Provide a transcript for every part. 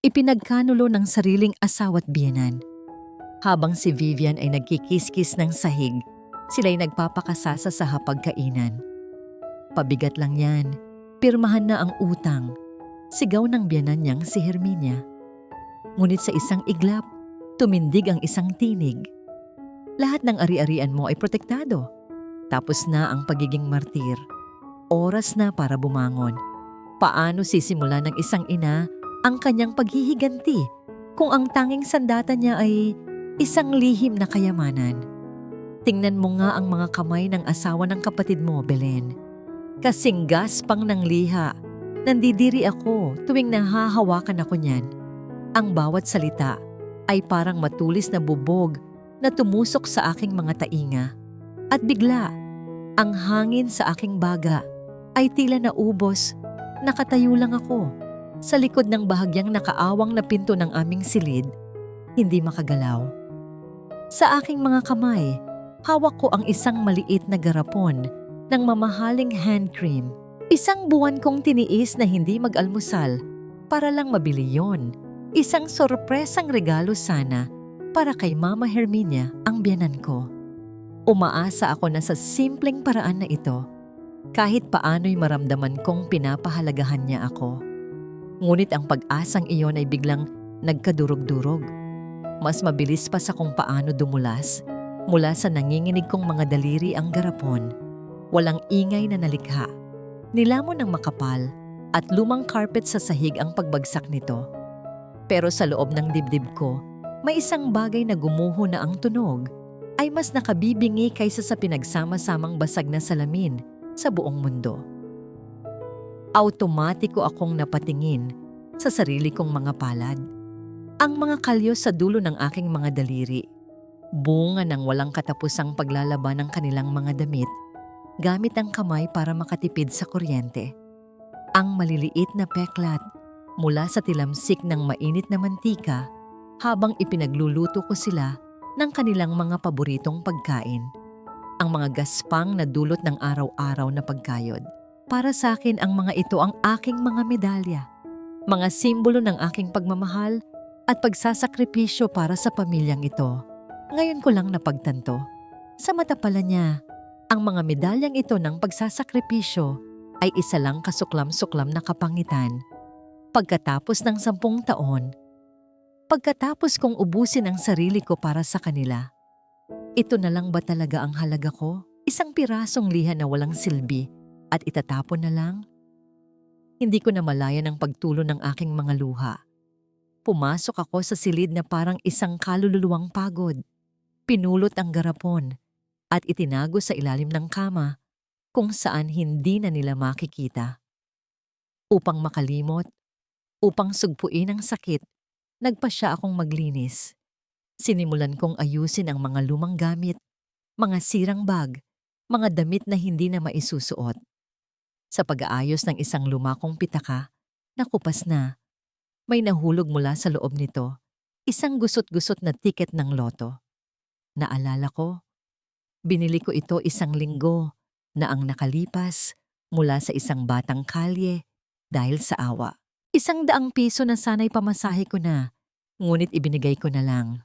Ipinagkanulo ng sariling asawa't biyenan. Habang si Vivian ay nagkikiskis ng sahig, sila'y nagpapakasasa sa hapagkainan. Pabigat lang yan, pirmahan na ang utang. Sigaw ng biyenan niyang si Herminia. Ngunit sa isang iglap, tumindig ang isang tinig. Lahat ng ari-arian mo ay protektado. Tapos na ang pagiging martir. Oras na para bumangon. Paano sisimula ng isang ina ang kanyang paghihiganti kung ang tanging sandata niya ay isang lihim na kayamanan? Tingnan mo nga ang mga kamay ng asawa ng kapatid mo, Belen. Kasing gaspang ng liha. Nandidiri ako tuwing nahahawakan ako niyan. Ang bawat salita ay parang matulis na bubog na tumusok sa aking mga tainga. At bigla, ang hangin sa aking baga ay tila naubos. Nakatayo lang ako sa likod ng bahagyang nakaawang na pinto ng aming silid, hindi makagalaw. Sa aking mga kamay, hawak ko ang isang maliit na garapon ng mamahaling hand cream. Isang buwan kong tiniis na hindi mag-almusal para lang mabili yon. Isang sorpresang regalo sana para kay Mama Herminia, ang biyenan ko. Umaasa ako na sa simpleng paraan na ito, kahit paano'y maramdaman kong pinapahalagahan niya ako. Ngunit ang pag-asang iyon ay biglang nagkadurog-durog. Mas mabilis pa sa kung paano dumulas mula sa nanginginig kong mga daliri ang garapon. Walang ingay na nalikha. Nilamon ng makapal at lumang carpet sa sahig ang pagbagsak nito. Pero sa loob ng dibdib ko, may isang bagay na gumuho na ang tunog ay mas nakabibingi kaysa sa pinagsama-samang basag na salamin sa buong mundo. Automatiko akong napatingin sa sarili kong mga palad. Ang mga kalyo sa dulo ng aking mga daliri, bunga ng walang katapusang paglalaban ng kanilang mga damit, gamit ang kamay para makatipid sa kuryente. Ang maliliit na peklat mula sa tilamsik ng mainit na mantika habang ipinagluluto ko sila ng kanilang mga paboritong pagkain. Ang mga gaspang na dulot ng araw-araw na pagkayod. Para sa akin ang mga ito ang aking mga medalya, mga simbolo ng aking pagmamahal at pagsasakripisyo para sa pamilyang ito. Ngayon ko lang napagtanto, sa mata pala niya, ang mga medalyang ito ng pagsasakripisyo ay isa lang kasuklam-suklam na kapangitan. Pagkatapos ng 10 taon, pagkatapos kong ubusin ang sarili ko para sa kanila, ito na lang ba talaga ang halaga ko? Isang pirasong liha na walang silbi at itatapon na lang? Hindi ko na malayan ang pagtulo ng aking mga luha. Pumasok ako sa silid na parang isang kaluluwang pagod. Pinulot ang garapon at itinago sa ilalim ng kama kung saan hindi na nila makikita. Upang makalimot, upang sugpuin ang sakit, nagpasya akong maglinis. Sinimulan kong ayusin ang mga lumang gamit, mga sirang bag, mga damit na hindi na maisusuot. Sa pag-aayos ng isang lumakong pitaka, nakupas na. May nahulog mula sa loob nito, isang gusot-gusot na tiket ng loto. Naalala ko, binili ko ito 1 linggo na ang nakalipas mula sa isang batang kalye dahil sa awa. 100 piso na sana'y pamasahe ko na, ngunit ibinigay ko na lang.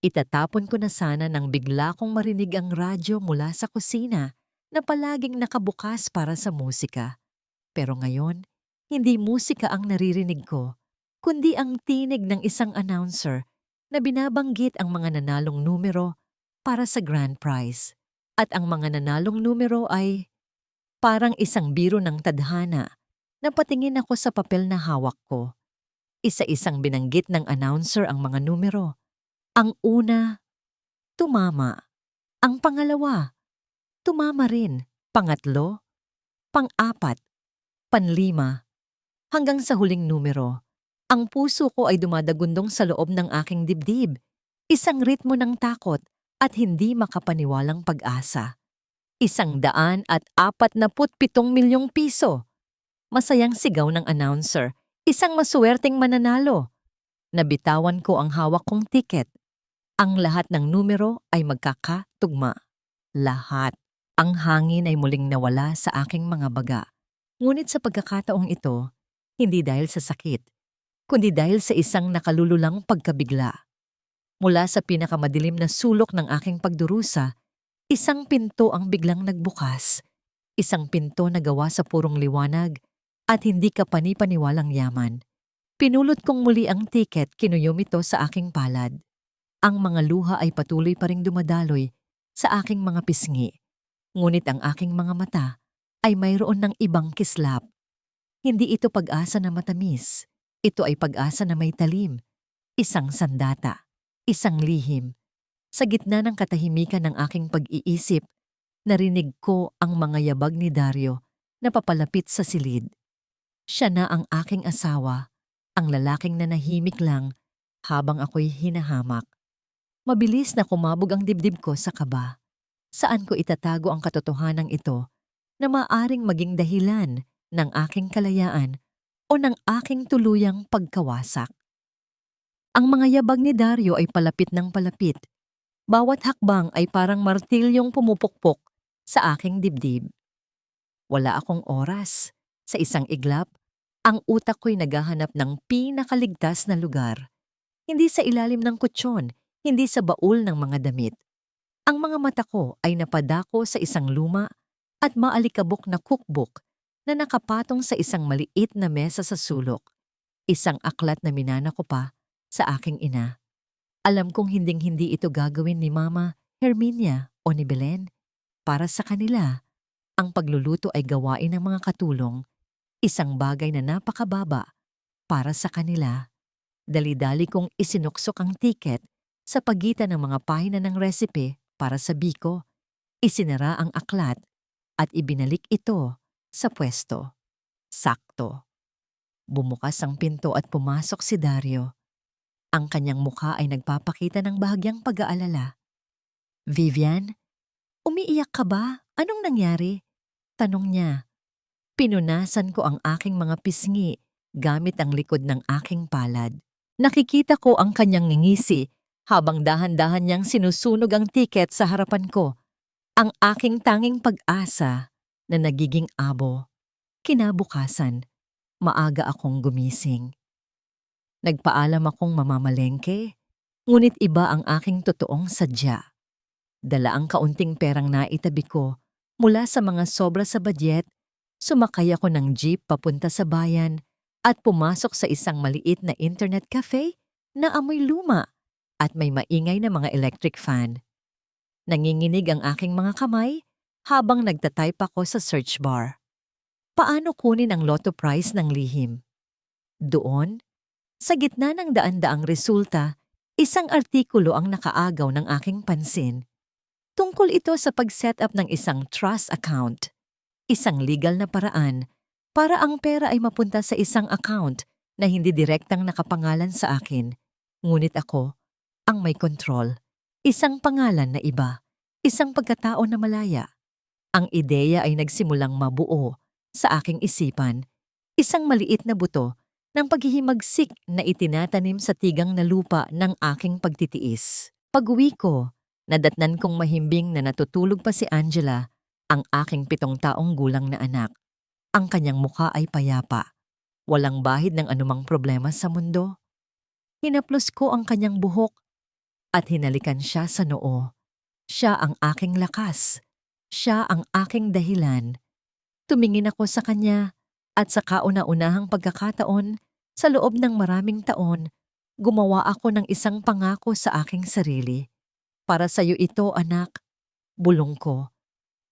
Itatapon ko na sana nang bigla kong marinig ang radyo mula sa kusina na palaging nakabukas para sa musika. Pero ngayon, hindi musika ang naririnig ko, kundi ang tinig ng isang announcer na binabanggit ang mga nanalong numero para sa grand prize. At ang mga nanalong numero ay parang isang biro ng tadhana. Napatingin ako sa papel na hawak ko. Isa-isang binanggit ng announcer ang mga numero. Ang una, tumama. Ang pangalawa, tumama rin. Pangatlo, pang-4, panlima, hanggang sa huling numero. Ang puso ko ay dumadagundong sa loob ng aking dibdib. Isang ritmo ng takot at hindi makapaniwalang pag-asa. 147 milyong piso. Masayang sigaw ng announcer. Isang masuwerteng mananalo. Nabitawan ko ang hawak kong tiket. Ang lahat ng numero ay magkakatugma. Lahat. Ang hangin ay muling nawala sa aking mga baga. Ngunit sa pagkakataong ito, hindi dahil sa sakit, kundi dahil sa isang nakalululang pagkabigla. Mula sa pinakamadilim na sulok ng aking pagdurusa, isang pinto ang biglang nagbukas. Isang pinto na gawa sa purong liwanag at hindi kapani-paniwalang yaman. Pinulot kong muli ang tiket, kinuyom ito sa aking palad. Ang mga luha ay patuloy pa ring dumadaloy sa aking mga pisngi. Ngunit ang aking mga mata ay mayroon ng ibang kislap. Hindi ito pag-asa na matamis. Ito ay pag-asa na may talim. Isang sandata. Isang lihim. Sa gitna ng katahimikan ng aking pag-iisip, narinig ko ang mga yabag ni Dario na papalapit sa silid. Siya na ang aking asawa, ang lalaking nanahimik lang habang ako'y hinahamak. Mabilis na kumabog ang dibdib ko sa kaba. Saan ko itatago ang katotohanan ito na maaring maging dahilan ng aking kalayaan o ng aking tuluyang pagkawasak? Ang mga yabag ni Dario ay palapit ng palapit. Bawat hakbang ay parang martilyong pumupukpok sa aking dibdib. Wala akong oras. Sa isang iglap, ang utak ko'y naghahanap ng pinakaligtas na lugar. Hindi sa ilalim ng kutsyon, hindi sa baul ng mga damit. Ang mga mata ko ay napadako sa isang luma at maalikabok na cookbook na nakapatong sa isang maliit na mesa sa sulok. Isang aklat na minana ko pa sa aking ina. Alam kong hinding-hindi ito gagawin ni Mama Herminia o ni Belen. Para sa kanila, ang pagluluto ay gawain ng mga katulong, isang bagay na napakababa para sa kanila. Dali-dali kong isinuksok ang tiket sa pagitan ng mga pahina ng resipe para sa biko. Isinara ang aklat at ibinalik ito sa pwesto. Sakto. Bumukas ang pinto at pumasok si Dario. Ang kanyang mukha ay nagpapakita ng bahagyang pag-aalala. "Vivian, umiiyak ka ba? Anong nangyari?" Tanong niya. Pinunasan ko ang aking mga pisngi gamit ang likod ng aking palad. Nakikita ko ang kanyang ngingisi habang dahan-dahan niyang sinusunog ang tiket sa harapan ko. Ang aking tanging pag-asa na nagiging abo. Kinabukasan, maaga akong gumising. Nagpaalam akong mamamalengke, ngunit iba ang aking totoong sadya. Dala ang kaunting perang naitabi ko mula sa mga sobra sa budget, sumakay ako ng jeep papunta sa bayan at pumasok sa isang maliit na internet cafe na amoy luma at may maingay na mga electric fan. Nanginginig ang aking mga kamay habang nagtatype ako sa search bar. Paano kunin ang lotto prize ng lihim? Doon, sa gitna ng daan-daang resulta, isang artikulo ang nakaagaw ng aking pansin. Tungkol ito sa pag-set up ng isang trust account, isang legal na paraan para ang pera ay mapunta sa isang account na hindi direktang nakapangalan sa akin. Ngunit ako ang may kontrol, isang pangalan na iba, isang pagkatao na malaya. Ang ideya ay nagsimulang mabuo sa aking isipan, isang maliit na buto ng paghihimagsik na itinatanim sa tigang na lupa ng aking pagtitiis. Pag-uwi ko, nadatnan kong mahimbing na natutulog pa si Angela, ang aking 7 taong gulang na anak. Ang kanyang mukha ay payapa, walang bahid ng anumang problema sa mundo. Hinaplos ko ang kanyang buhok at hinalikan siya sa noo. Siya ang aking lakas. Siya ang aking dahilan. Tumingin ako sa kanya at sa kauna-unahang pagkakataon, sa loob ng maraming taon, gumawa ako ng isang pangako sa aking sarili. Para sa iyo ito, anak. Bulong ko.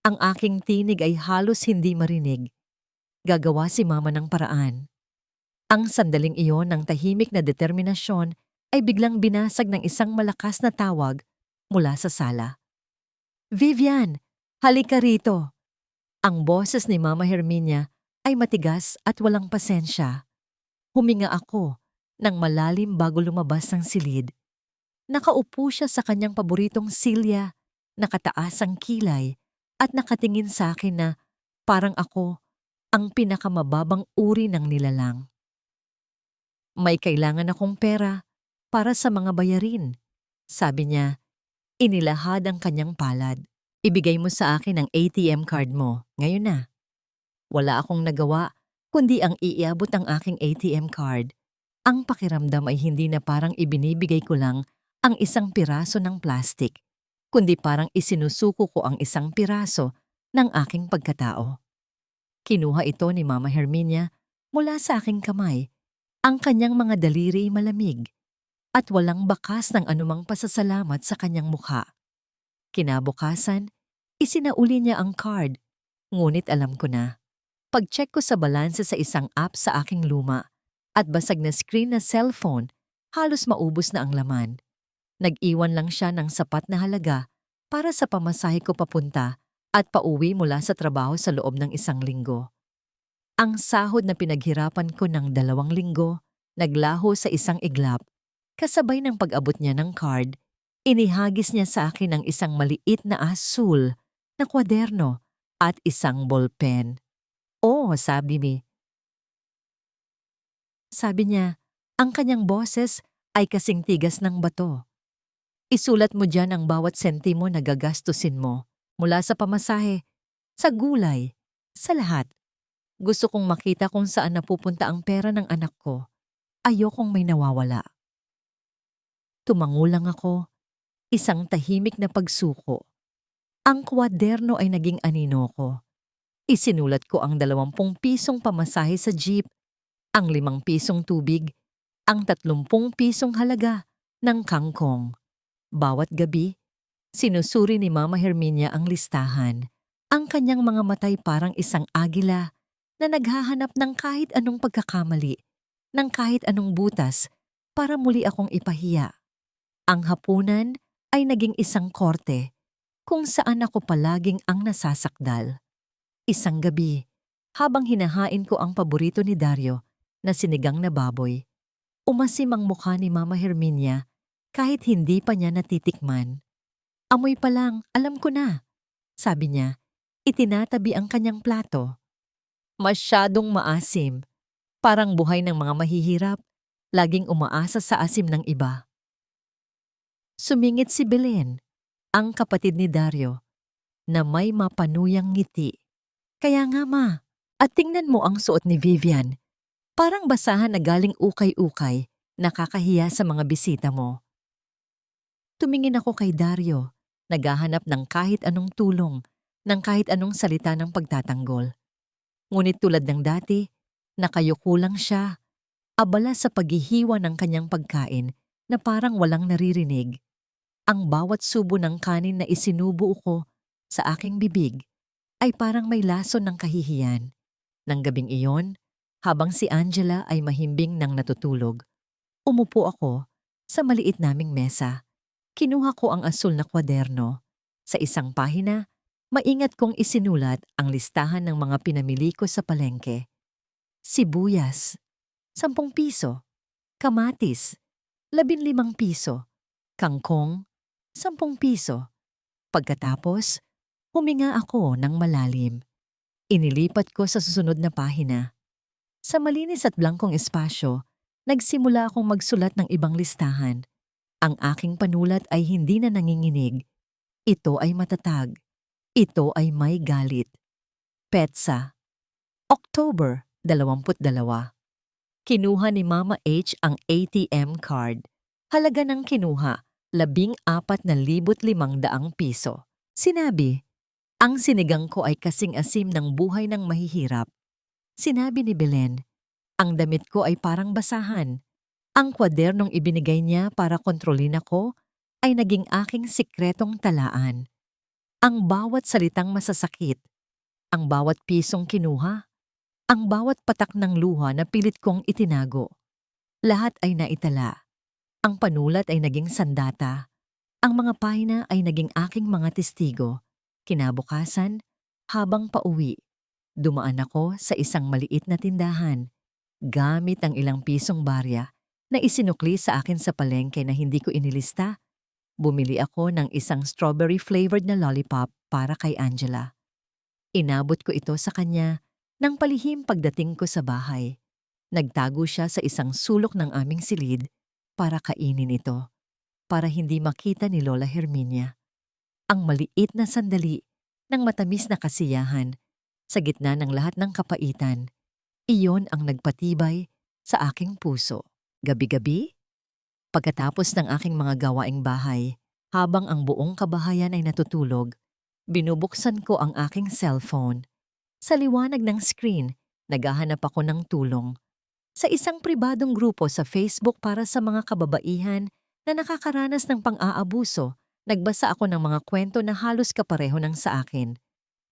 Ang aking tinig ay halos hindi marinig. Gagawa si Mama ng paraan. Ang sandaling iyon ng tahimik na determinasyon ay biglang binasag ng isang malakas na tawag mula sa sala. "Vivian, halika rito." Ang boses ni Mama Herminia ay matigas at walang pasensya. Huminga ako ng malalim bago lumabas ng silid. Nakaupo siya sa kanyang paboritong silya, nakataas ang kilay at nakatingin sa akin na parang ako ang pinakamababang uri ng nilalang. "May kailangan akong pera para sa mga bayarin," sabi niya. Inilahad ang kanyang palad. "Ibigay mo sa akin ang ATM card mo, ngayon na." Wala akong nagawa kundi ang iabot ang aking ATM card. Ang pakiramdam ay hindi na parang ibinibigay ko lang ang isang piraso ng plastik, kundi parang isinusuko ko ang isang piraso ng aking pagkatao. Kinuha ito ni Mama Herminia mula sa aking kamay. Ang kanyang mga daliri malamig at walang bakas ng anumang pasasalamat sa kanyang mukha. Kinabukasan, isinauli niya ang card, ngunit alam ko na. Pag-check ko sa balanse sa isang app sa aking luma at basag na screen na cellphone, halos maubos na ang laman. Nag-iwan lang siya ng sapat na halaga para sa pamasahe ko papunta at pauwi mula sa trabaho sa loob ng 1 linggo. Ang sahod na pinaghirapan ko ng 2 linggo, naglaho sa isang iglap. Kasabay ng pag-abot niya ng card, inihagis niya sa akin ang isang maliit na asul na kwaderno at isang ballpen. "Oh," sabi niya, ang kanyang boses ay kasing tigas ng bato. "Isulat mo dyan ang bawat sentimo na gagastusin mo, mula sa pamasahe, sa gulay, sa lahat. Gusto kong makita kung saan napupunta ang pera ng anak ko. Ayokong may nawawala." Tumango lang ako, isang tahimik na pagsuko. Ang kwaderno ay naging anino ko. Isinulat ko ang 20 pisong pamasahe sa jeep, ang 5 pisong tubig, ang 30 pisong halaga ng kangkong. Bawat gabi, sinusuri ni Mama Herminia ang listahan. Ang kanyang mga matay parang isang agila na naghahanap ng kahit anong pagkakamali, ng kahit anong butas para muli akong ipahiya. Ang hapunan ay naging isang korte kung saan ako palaging ang nasasakdal. Isang gabi, habang hinahain ko ang paborito ni Dario na sinigang na baboy, umasim ang mukha ni Mama Herminia kahit hindi pa niya natitikman. "Amoy pa lang, alam ko na," sabi niya, itinatabi ang kanyang plato. Masyadong maasim, parang buhay ng mga mahihirap, laging umaasa sa asim ng iba. Sumingit si Belen, ang kapatid ni Dario, na may mapanuyang ngiti. "Kaya nga ma, at tingnan mo ang suot ni Vivian. Parang basahan na galing ukay-ukay, nakakahiya sa mga bisita mo." Tumingin ako kay Dario, naghahanap ng kahit anong tulong, ng kahit anong salita ng pagtatanggol. Ngunit tulad ng dati, nakayuko lang siya, abala sa paghihiwa ng kanyang pagkain na parang walang naririnig. Ang bawat subo ng kanin na isinubo ko sa aking bibig ay parang may lason ng kahihiyan. Nang gabing iyon, habang si Angela ay mahimbing nang natutulog, umupo ako sa maliit naming mesa. Kinuha ko ang asul na kwaderno. Sa isang pahina, maingat kong isinulat ang listahan ng mga pinamili ko sa palengke. Sibuyas, 10 piso. Kamatis, 15 piso. Kangkong, 10 piso. Pagkatapos, huminga ako ng malalim. Inilipat ko sa susunod na pahina. Sa malinis at blankong espasyo, nagsimula akong magsulat ng ibang listahan. Ang aking panulat ay hindi na nanginginig. Ito ay matatag. Ito ay may galit. Petsa, October 22. Kinuha ni Mama H ang ATM card. Halaga ng kinuha, 14,500 piso. Sinabi, ang sinigang ko ay kasing asim ng buhay ng mahihirap. Sinabi ni Belen, ang damit ko ay parang basahan. Ang kwadernong ibinigay niya para kontrolin ako ay naging aking sikretong talaan. Ang bawat salitang masasakit, ang bawat pisong kinuha, ang bawat patak ng luha na pilit kong itinago. Lahat ay naitala. Ang panulat ay naging sandata. Ang mga pahina ay naging aking mga testigo. Kinabukasan, habang pauwi, dumaan ako sa isang maliit na tindahan. Gamit ang ilang pisong barya na isinukli sa akin sa palengke na hindi ko inilista, bumili ako ng isang strawberry-flavored na lollipop para kay Angela. Inabot ko ito sa kanya nang palihim pagdating ko sa bahay. Nagtago siya sa isang sulok ng aming silid para kainin ito, para hindi makita ni Lola Herminia. Ang maliit na sandali ng matamis na kasiyahan sa gitna ng lahat ng kapaitan, iyon ang nagpatibay sa aking puso. Gabi-gabi, pagkatapos ng aking mga gawaing bahay, habang ang buong kabahayan ay natutulog, binubuksan ko ang aking cellphone. Sa liwanag ng screen, naghahanap ako ng tulong. Sa isang pribadong grupo sa Facebook para sa mga kababaihan na nakakaranas ng pang-aabuso, nagbasa ako ng mga kwento na halos kapareho ng sa akin.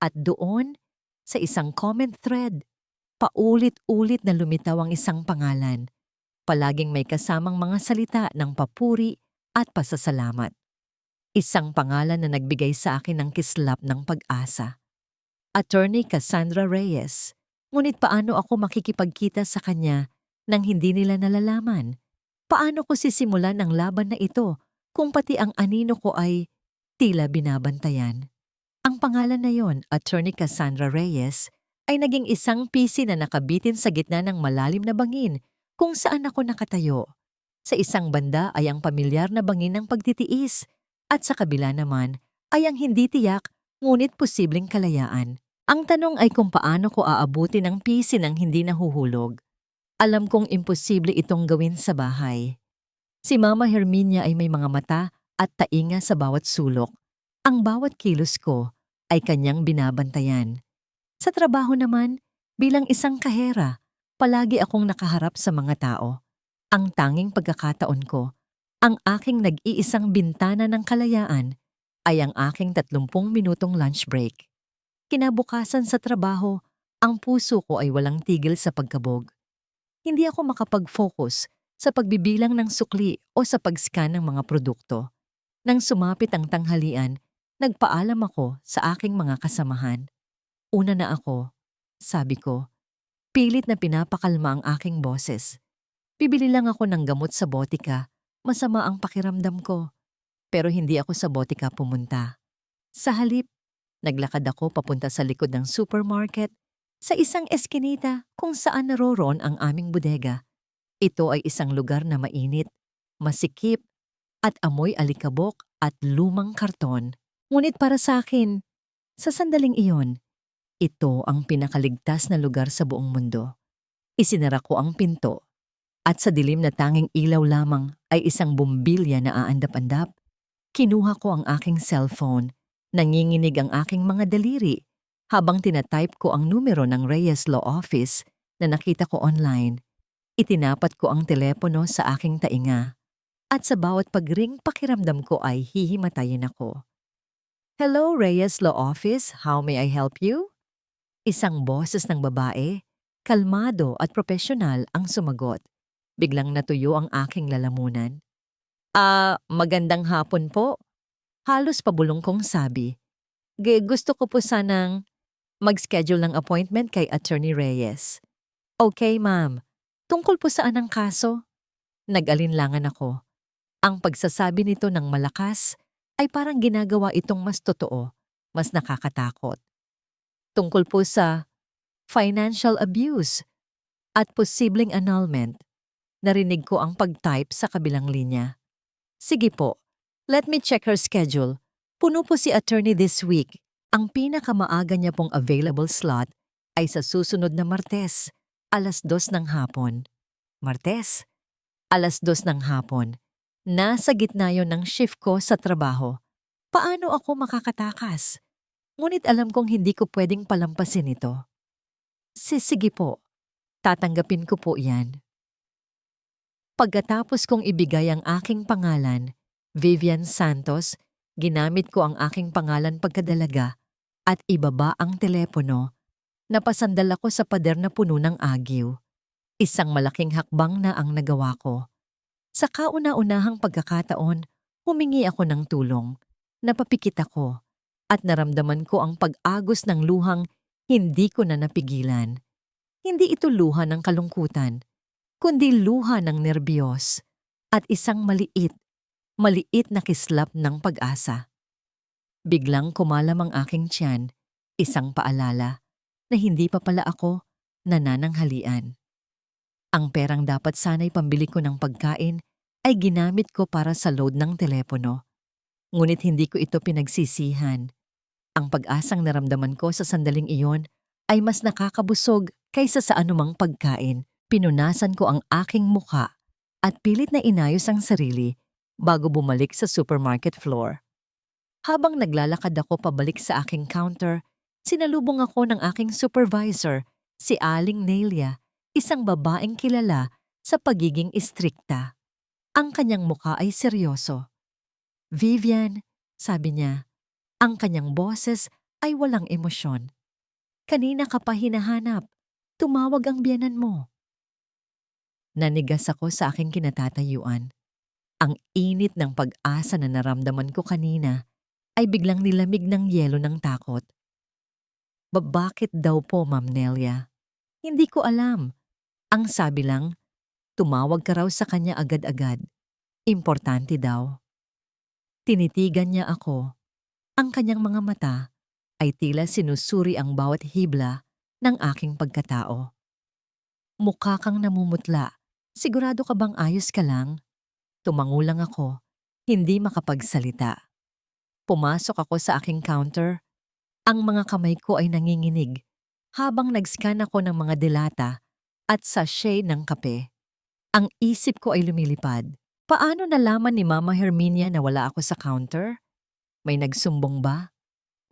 At doon, sa isang comment thread, paulit-ulit na lumitaw ang isang pangalan. Palaging may kasamang mga salita ng papuri at pasasalamat. Isang pangalan na nagbigay sa akin ng kislap ng pag-asa. Attorney Cassandra Reyes. Ngunit paano ako makikipagkita sa kanya nang hindi nila nalalaman? Paano ko sisimulan ang laban na ito kung pati ang anino ko ay tila binabantayan? Ang pangalan na yon, Attorney Cassandra Reyes, ay naging isang PC na nakabitin sa gitna ng malalim na bangin kung saan ako nakatayo. Sa isang banda ay ang pamilyar na bangin ng pagtitiis at sa kabila naman ay ang hindi tiyak ngunit posibleng kalayaan. Ang tanong ay kung paano ko aabutin ang PC nang hindi nahuhulog. Alam kong imposible itong gawin sa bahay. Si Mama Herminia ay may mga mata at tainga sa bawat sulok. Ang bawat kilos ko ay kanyang binabantayan. Sa trabaho naman, bilang isang kahera, palagi akong nakaharap sa mga tao. Ang tanging pagkakataon ko, ang aking nag-iisang bintana ng kalayaan, ay ang aking 30 minutong lunch break. Kinabukasan sa trabaho, ang puso ko ay walang tigil sa pagkabog. Hindi ako makapag-focus sa pagbibilang ng sukli o sa pag-scan ng mga produkto. Nang sumapit ang tanghalian, nagpaalam ako sa aking mga kasamahan. Una na ako, sabi ko. Pilit na pinapakalma ang aking boses. Bibili lang ako ng gamot sa botika. Masama ang pakiramdam ko. Pero hindi ako sa botika pumunta. Sa halip, naglakad ako papunta sa likod ng supermarket sa isang eskinita kung saan naroroon ang aming bodega. Ito ay isang lugar na mainit, masikip, at amoy alikabok at lumang karton. Ngunit para sa akin, sa sandaling iyon, ito ang pinakaligtas na lugar sa buong mundo. Isinara ko ang pinto, at sa dilim na tanging ilaw lamang ay isang bumbilya na aandap-andap. Kinuha ko ang aking cellphone, nanginginig ang aking mga daliri habang tinatype ko ang numero ng Reyes Law Office na nakita ko online. Itinapat ko ang telepono sa aking tainga, at sa bawat pagring pakiramdam ko ay hihimatayin ako. Hello, Reyes Law Office, how may I help you? Isang boses ng babae, kalmado at profesional ang sumagot. Biglang natuyo ang aking lalamunan. Magandang hapon po. Halos pabulong kong sabi. Gusto ko po sanang mag-schedule ng appointment kay Attorney Reyes. Okay, ma'am. Tungkol po saan ang kaso? Nag-alinlangan ako. Ang pagsasabi nito ng malakas ay parang ginagawa itong mas totoo, mas nakakatakot. Tungkol po sa financial abuse at posibleng annulment. Narinig ko ang pag-type sa kabilang linya. Sige po, let me check her schedule. Puno po si attorney this week. Ang pinakamaaga niya pong available slot ay sa susunod na Martes, 2:00 ng hapon. Martes, 2:00 ng hapon. Nasa gitna yon ng shift ko sa trabaho. Paano ako makakatakas? Ngunit alam kong hindi ko pwedeng palampasin ito. Sige po, tatanggapin ko po yan. Pagkatapos kong ibigay ang aking pangalan, Vivian Santos, ginamit ko ang aking pangalan pagkadalaga at ibaba ang telepono. Napasandal ako sa pader na puno ng agiw. Isang malaking hakbang na ang nagawa ko. Sa kauna-unahang pagkakataon, humingi ako ng tulong. Napapikit ako at naramdaman ko ang pag-agos ng luhang hindi ko na napigilan. Hindi ito luha ng kalungkutan, kundi luha ng nerbiyos at isang maliit na kislap ng pag-asa. Biglang kumalam ang aking tiyan, isang paalala na hindi pa pala ako nanananghalian. Ang perang dapat sana'y pambili ko ng pagkain ay ginamit ko para sa load ng telepono. Ngunit hindi ko ito pinagsisihan. Ang pag-asang naramdaman ko sa sandaling iyon ay mas nakakabusog kaysa sa anumang pagkain. Pinunasan ko ang aking mukha at pilit na inayos ang sarili bago bumalik sa supermarket floor. Habang naglalakad ako pabalik sa aking counter, sinalubong ako ng aking supervisor, si Aling Nelia, isang babaeng kilala sa pagiging istrikta. Ang kanyang mukha ay seryoso. "Vivian," sabi niya, ang kanyang boses ay walang emosyon. "Kanina ka pa hinahanap. Tumawag ang biyenan mo." Nanigas ako sa aking kinatatayuan. Ang init ng pag-asa na naramdaman ko kanina ay biglang nilamig ng yelo ng takot. Bakit daw po, Ma'am Nelia?" "Hindi ko alam. Ang sabi lang, tumawag ka raw sa kanya agad-agad. Importante daw." Tinitigan niya ako. Ang kanyang mga mata ay tila sinusuri ang bawat hibla ng aking pagkatao. "Mukha kang namumutla. Sigurado ka bang ayos ka lang?" Tumango lang ako, hindi makapagsalita. Pumasok ako sa aking counter. Ang mga kamay ko ay nanginginig habang nag-scan ako ng mga delata at sachet ng kape. Ang isip ko ay lumilipad. Paano nalaman ni Mama Herminia na wala ako sa counter? May nagsumbong ba?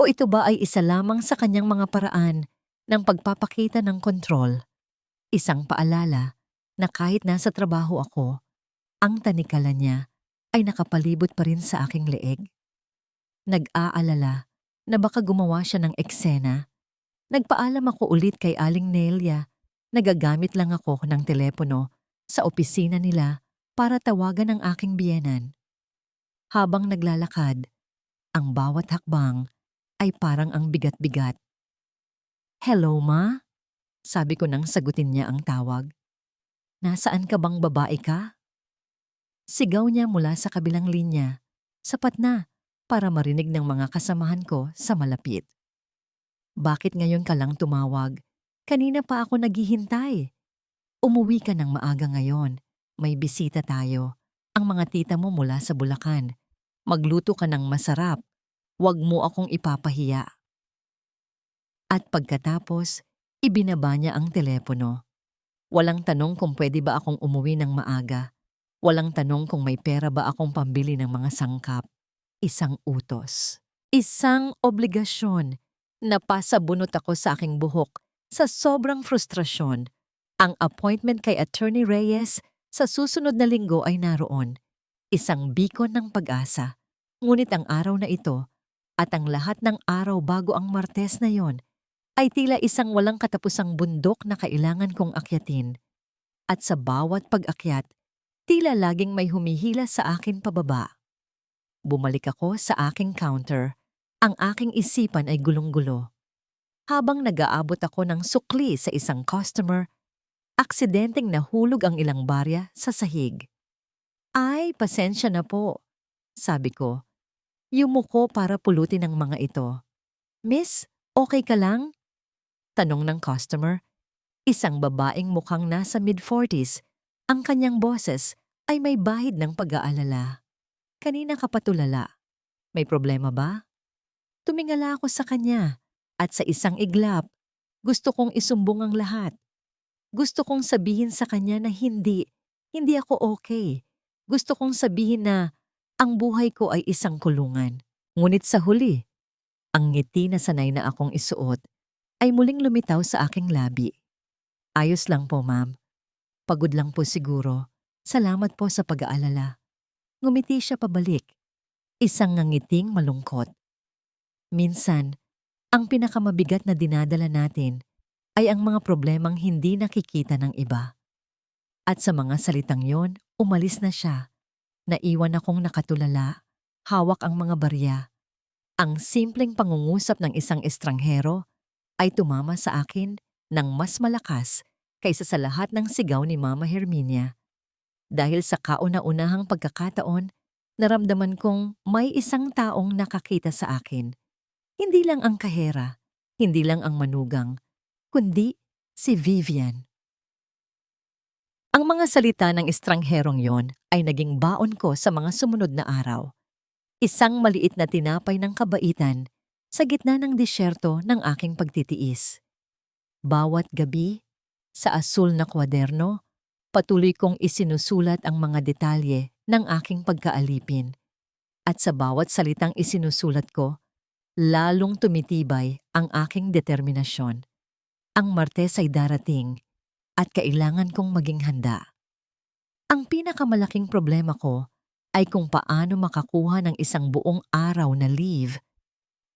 O ito ba ay isa lamang sa kanyang mga paraan ng pagpapakita ng kontrol? Isang paalala na kahit nasa trabaho ako, ang tanikala niya ay nakapalibot pa rin sa aking leeg. Nag-aalala na baka gumawa siya ng eksena. Nagpaalam ako ulit kay Aling Nelia. Nagagamit lang ako ng telepono sa opisina nila para tawagan ang aking biyenan. Habang naglalakad, ang bawat hakbang ay parang ang bigat-bigat. "Hello, Ma?" Sabi ko nang sagutin niya ang tawag. "Nasaan ka bang babae ka?" Sigaw niya mula sa kabilang linya. Sapat na para marinig ng mga kasamahan ko sa malapit. "Bakit ngayon ka lang tumawag? Kanina pa ako naghihintay." "Umuwi ka ng maaga ngayon. May bisita tayo. Ang mga tita mo mula sa Bulacan. Magluto ka ng masarap. Huwag mo akong ipapahiya." At pagkatapos, ibinaba niya ang telepono. Walang tanong kung pwede ba akong umuwi ng maaga. Walang tanong kung may pera ba akong pambili ng mga sangkap. Isang utos. Isang obligasyon. Napasabunot ako sa aking buhok sa sobrang frustrasyon. Ang appointment kay Attorney Reyes sa susunod na linggo ay naroon. Isang beacon ng pag-asa. Ngunit ang araw na ito at ang lahat ng araw bago ang Martes na yon ay tila isang walang katapusang bundok na kailangan kong akyatin. At sa bawat pag-akyat, tila laging may humihila sa akin pababa. Bumalik ako sa aking counter. Ang aking isipan ay gulong-gulo. Habang nag-aabot ako ng sukli sa isang customer, aksidenteng nahulog ang ilang barya sa sahig. "Ay, pasensya na po," sabi ko. Yumuko para pulutin ang mga ito. "Miss, okay ka lang?" Tanong ng customer. Isang babaeng mukhang nasa mid-40s. Ang kanyang boses ay may bahid ng pag-aalala. "Kanina ka pa tulala. May problema ba?" Tumingala ako sa kanya at sa isang iglap, gusto kong isumbong ang lahat. Gusto kong sabihin sa kanya na hindi ako okay. Gusto kong sabihin na ang buhay ko ay isang kulungan. Ngunit sa huli, ang ngiti na sanay na akong isuot ay muling lumitaw sa aking labi. "Ayos lang po, ma'am. Pagod lang po siguro. Salamat po sa pag-aalala." Ngumiti siya pabalik. Isang ngangiting malungkot. Minsan, ang pinakamabigat na dinadala natin ay ang mga problemang hindi nakikita ng iba. At sa mga salitang yon, umalis na siya. Naiwan akong nakatulala, hawak ang mga barya. Ang simpleng pangungusap ng isang estranghero ay tumama sa akin ng mas malakas kaysa sa lahat ng sigaw ni Mama Herminia. Dahil sa kauna-unahang pagkakataon, naramdaman kong may isang taong nakakita sa akin. Hindi lang ang kahera, hindi lang ang manugang, kundi si Vivian. Ang mga salita ng estrangherong yon ay naging baon ko sa mga sumunod na araw. Isang maliit na tinapay ng kabaitan sa gitna ng disyerto ng aking pagtitiis. Bawat gabi, sa asul na kwaderno, Patuloy kong isinusulat ang mga detalye ng aking pagkaalipin. At sa bawat salitang isinusulat ko, lalong tumitibay ang aking determinasyon. Ang Martes ay darating at kailangan kong maging handa. Ang pinakamalaking problema ko ay kung paano makakuha ng isang buong araw na leave.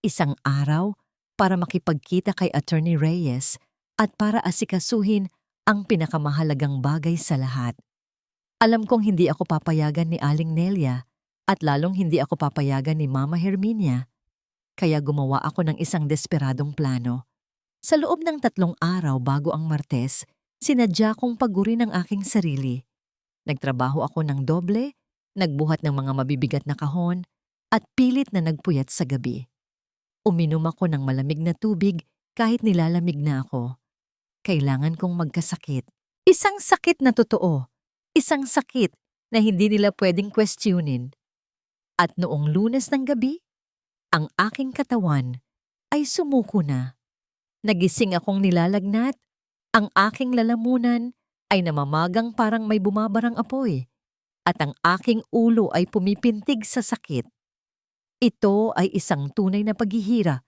Isang araw para makipagkita kay Attorney Reyes at para asikasuhin ang pinakamahalagang bagay sa lahat. Alam kong hindi ako papayagan ni Aling Nelia at lalong hindi ako papayagan ni Mama Herminia, kaya gumawa ako ng isang desperadong plano. Sa loob ng 3 araw bago ang Martes, sinadya kong pagurin ang aking sarili. Nagtrabaho ako ng doble, nagbuhat ng mga mabibigat na kahon, at pilit na nagpuyat sa gabi. Uminom ako ng malamig na tubig kahit nilalamig na ako. Kailangan kong magkasakit. Isang sakit na totoo. Isang sakit na hindi nila pwedeng questionin. At noong Lunes ng gabi, ang aking katawan ay sumuko na. Nagising akong nilalagnat. Ang aking lalamunan ay namamagang parang may bumabarang apoy. At ang aking ulo ay pumipintig sa sakit. Ito ay isang tunay na paghihirap.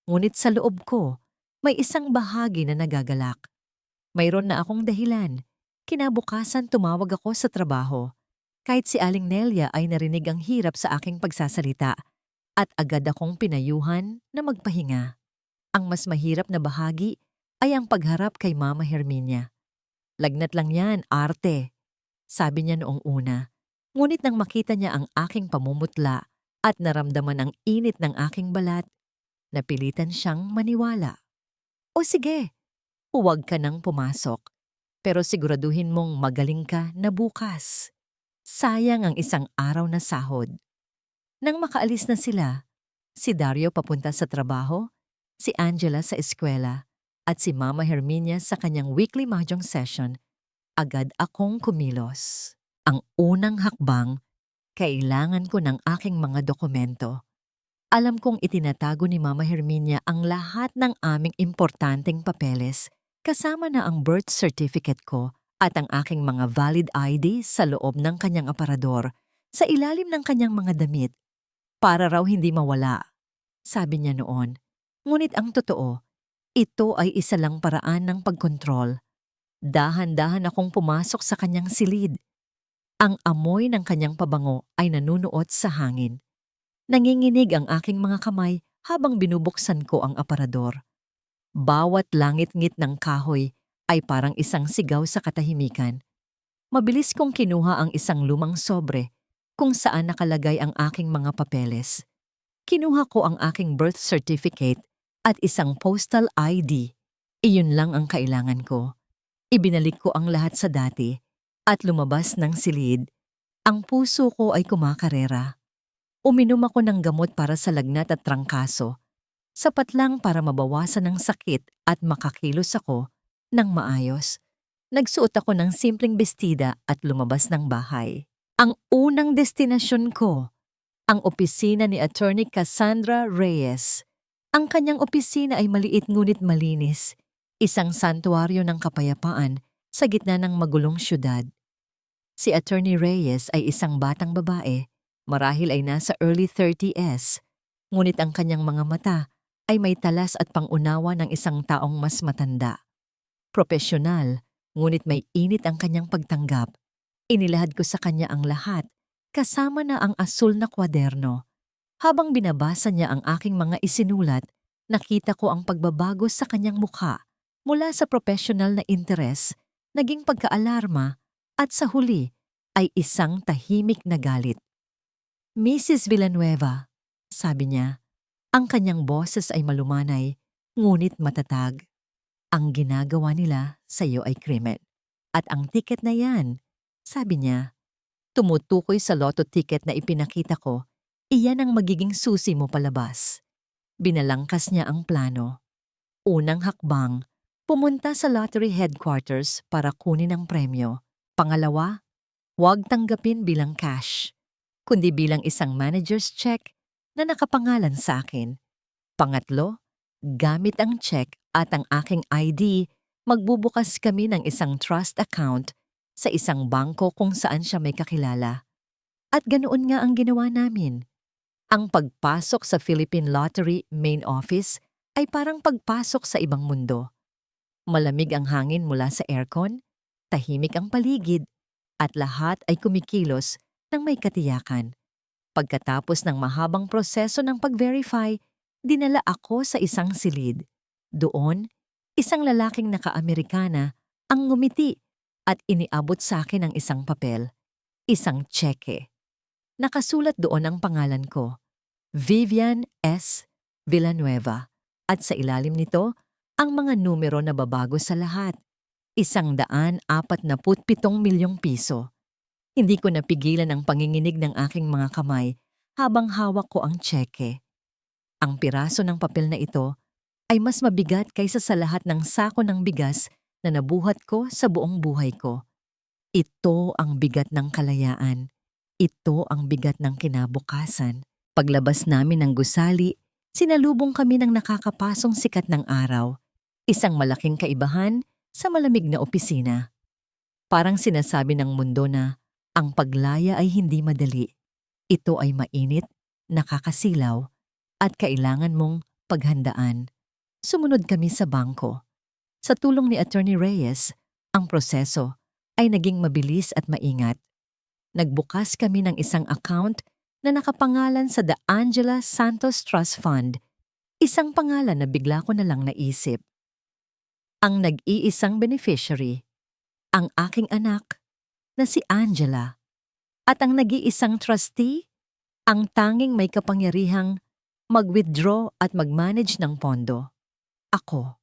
Ngunit sa loob ko, may isang bahagi na nagagalak. Mayroon na akong dahilan. Kinabukasan tumawag ako sa trabaho. Kahit si Aling Nelia ay narinig ang hirap sa aking pagsasalita at agad akong pinayuhan na magpahinga. Ang mas mahirap na bahagi ay ang pagharap kay Mama Herminia. Lagnat lang yan, arte, sabi niya noong una. Ngunit nang makita niya ang aking pamumutla at naramdaman ang init ng aking balat, napilitan siyang maniwala. O sige, huwag ka nang pumasok. Pero siguraduhin mong magaling ka na bukas. Sayang ang isang araw na sahod. Nang makaalis na sila, si Dario papunta sa trabaho, si Angela sa eskwela, at si Mama Herminia sa kanyang weekly mahjong session, agad akong kumilos. Ang unang hakbang, kailangan ko ng aking mga dokumento. Alam kong itinatago ni Mama Herminia ang lahat ng aming importanteng papeles, kasama na ang birth certificate ko at ang aking mga valid ID sa loob ng kanyang aparador, sa ilalim ng kanyang mga damit, para raw hindi mawala, sabi niya noon. Ngunit ang totoo, ito ay isa lang paraan ng pagkontrol. Dahan-dahan akong pumasok sa kanyang silid. Ang amoy ng kanyang pabango ay nanunuot sa hangin. Nanginginig ang aking mga kamay habang binubuksan ko ang aparador. Bawat langit-ngit ng kahoy ay parang isang sigaw sa katahimikan. Mabilis kong kinuha ang isang lumang sobre kung saan nakalagay ang aking mga papeles. Kinuha ko ang aking birth certificate at isang postal ID. Iyon lang ang kailangan ko. Ibinalik ko ang lahat sa dati at lumabas ng silid. Ang puso ko ay kumakarera. Uminom ako ng gamot para sa lagnat at trangkaso. Sapat lang para mabawasan ang sakit at makakilos ako ng maayos. Nagsuot ako ng simpleng bestida at lumabas ng bahay. Ang unang destinasyon ko, ang opisina ni Attorney Cassandra Reyes. Ang kanyang opisina ay maliit ngunit malinis, isang santuaryo ng kapayapaan sa gitna ng magulong syudad. Si Attorney Reyes ay isang batang babae, marahil ay nasa early 30s, ngunit ang kanyang mga mata ay may talas at pangunawa ng isang taong mas matanda. Propesyonal, ngunit may init ang kanyang pagtanggap. Inilahad ko sa kanya ang lahat, kasama na ang asul na kwaderno. Habang binabasa niya ang aking mga isinulat, nakita ko ang pagbabago sa kanyang mukha mula sa professional na interes, naging pagkaalarma, at sa huli ay isang tahimik na galit. Mrs. Villanueva, sabi niya, ang kanyang boses ay malumanay, ngunit matatag. Ang ginagawa nila sa iyo ay krimen. At ang tiket na yan, sabi niya, tumutukoy sa lotto ticket na ipinakita ko, iyan ang magiging susi mo palabas. Binalangkas niya ang plano. Unang hakbang, pumunta sa lottery headquarters para kunin ang premyo. Pangalawa, huwag tanggapin bilang cash, kundi bilang isang manager's check na nakapangalan sa akin. Pangatlo, gamit ang check at ang aking ID Magbubukas kami ng isang trust account sa isang bangko kung saan siya may kakilala. At ganoon nga ang ginawa namin. Ang pagpasok sa Philippine Lottery main office ay parang pagpasok sa ibang mundo. Malamig ang hangin mula sa aircon, tahimik ang paligid, at lahat ay kumikilos ng may katiyakan. Pagkatapos ng mahabang proseso ng pag-verify, dinala ako sa isang silid. Doon, isang lalaking naka-Amerikana ang ngumiti at iniabot sa akin ang isang papel, isang tseke. Nakasulat doon ang pangalan ko, Vivian S. Villanueva, at sa ilalim nito, ang mga numero na babago sa lahat, 147 milyong piso. Hindi ko napigilan ang panginginig ng aking mga kamay habang hawak ko ang tseke. Ang piraso ng papel na ito ay mas mabigat kaysa sa lahat ng sako ng bigas na nabuhat ko sa buong buhay ko. Ito ang bigat ng kalayaan. Ito ang bigat ng kinabukasan. Paglabas namin ng gusali, sinalubong kami ng nakakapasong sikat ng araw. Isang malaking kaibahan sa malamig na opisina. Parang sinasabi ng mundo na ang paglaya ay hindi madali. Ito ay mainit, nakakasilaw, at kailangan mong paghandaan. Sumunod kami sa bangko. Sa tulong ni Attorney Reyes, ang proseso ay naging mabilis at maingat. Nagbukas kami ng isang account na nakapangalan sa The Angela Santos Trust Fund, isang pangalan na bigla ko na lang naisip. Ang nag-iisang beneficiary, ang aking anak, na si Angela, at ang nag-iisang trustee, ang tanging may kapangyarihang mag-withdraw at mag-manage ng pondo. Ako.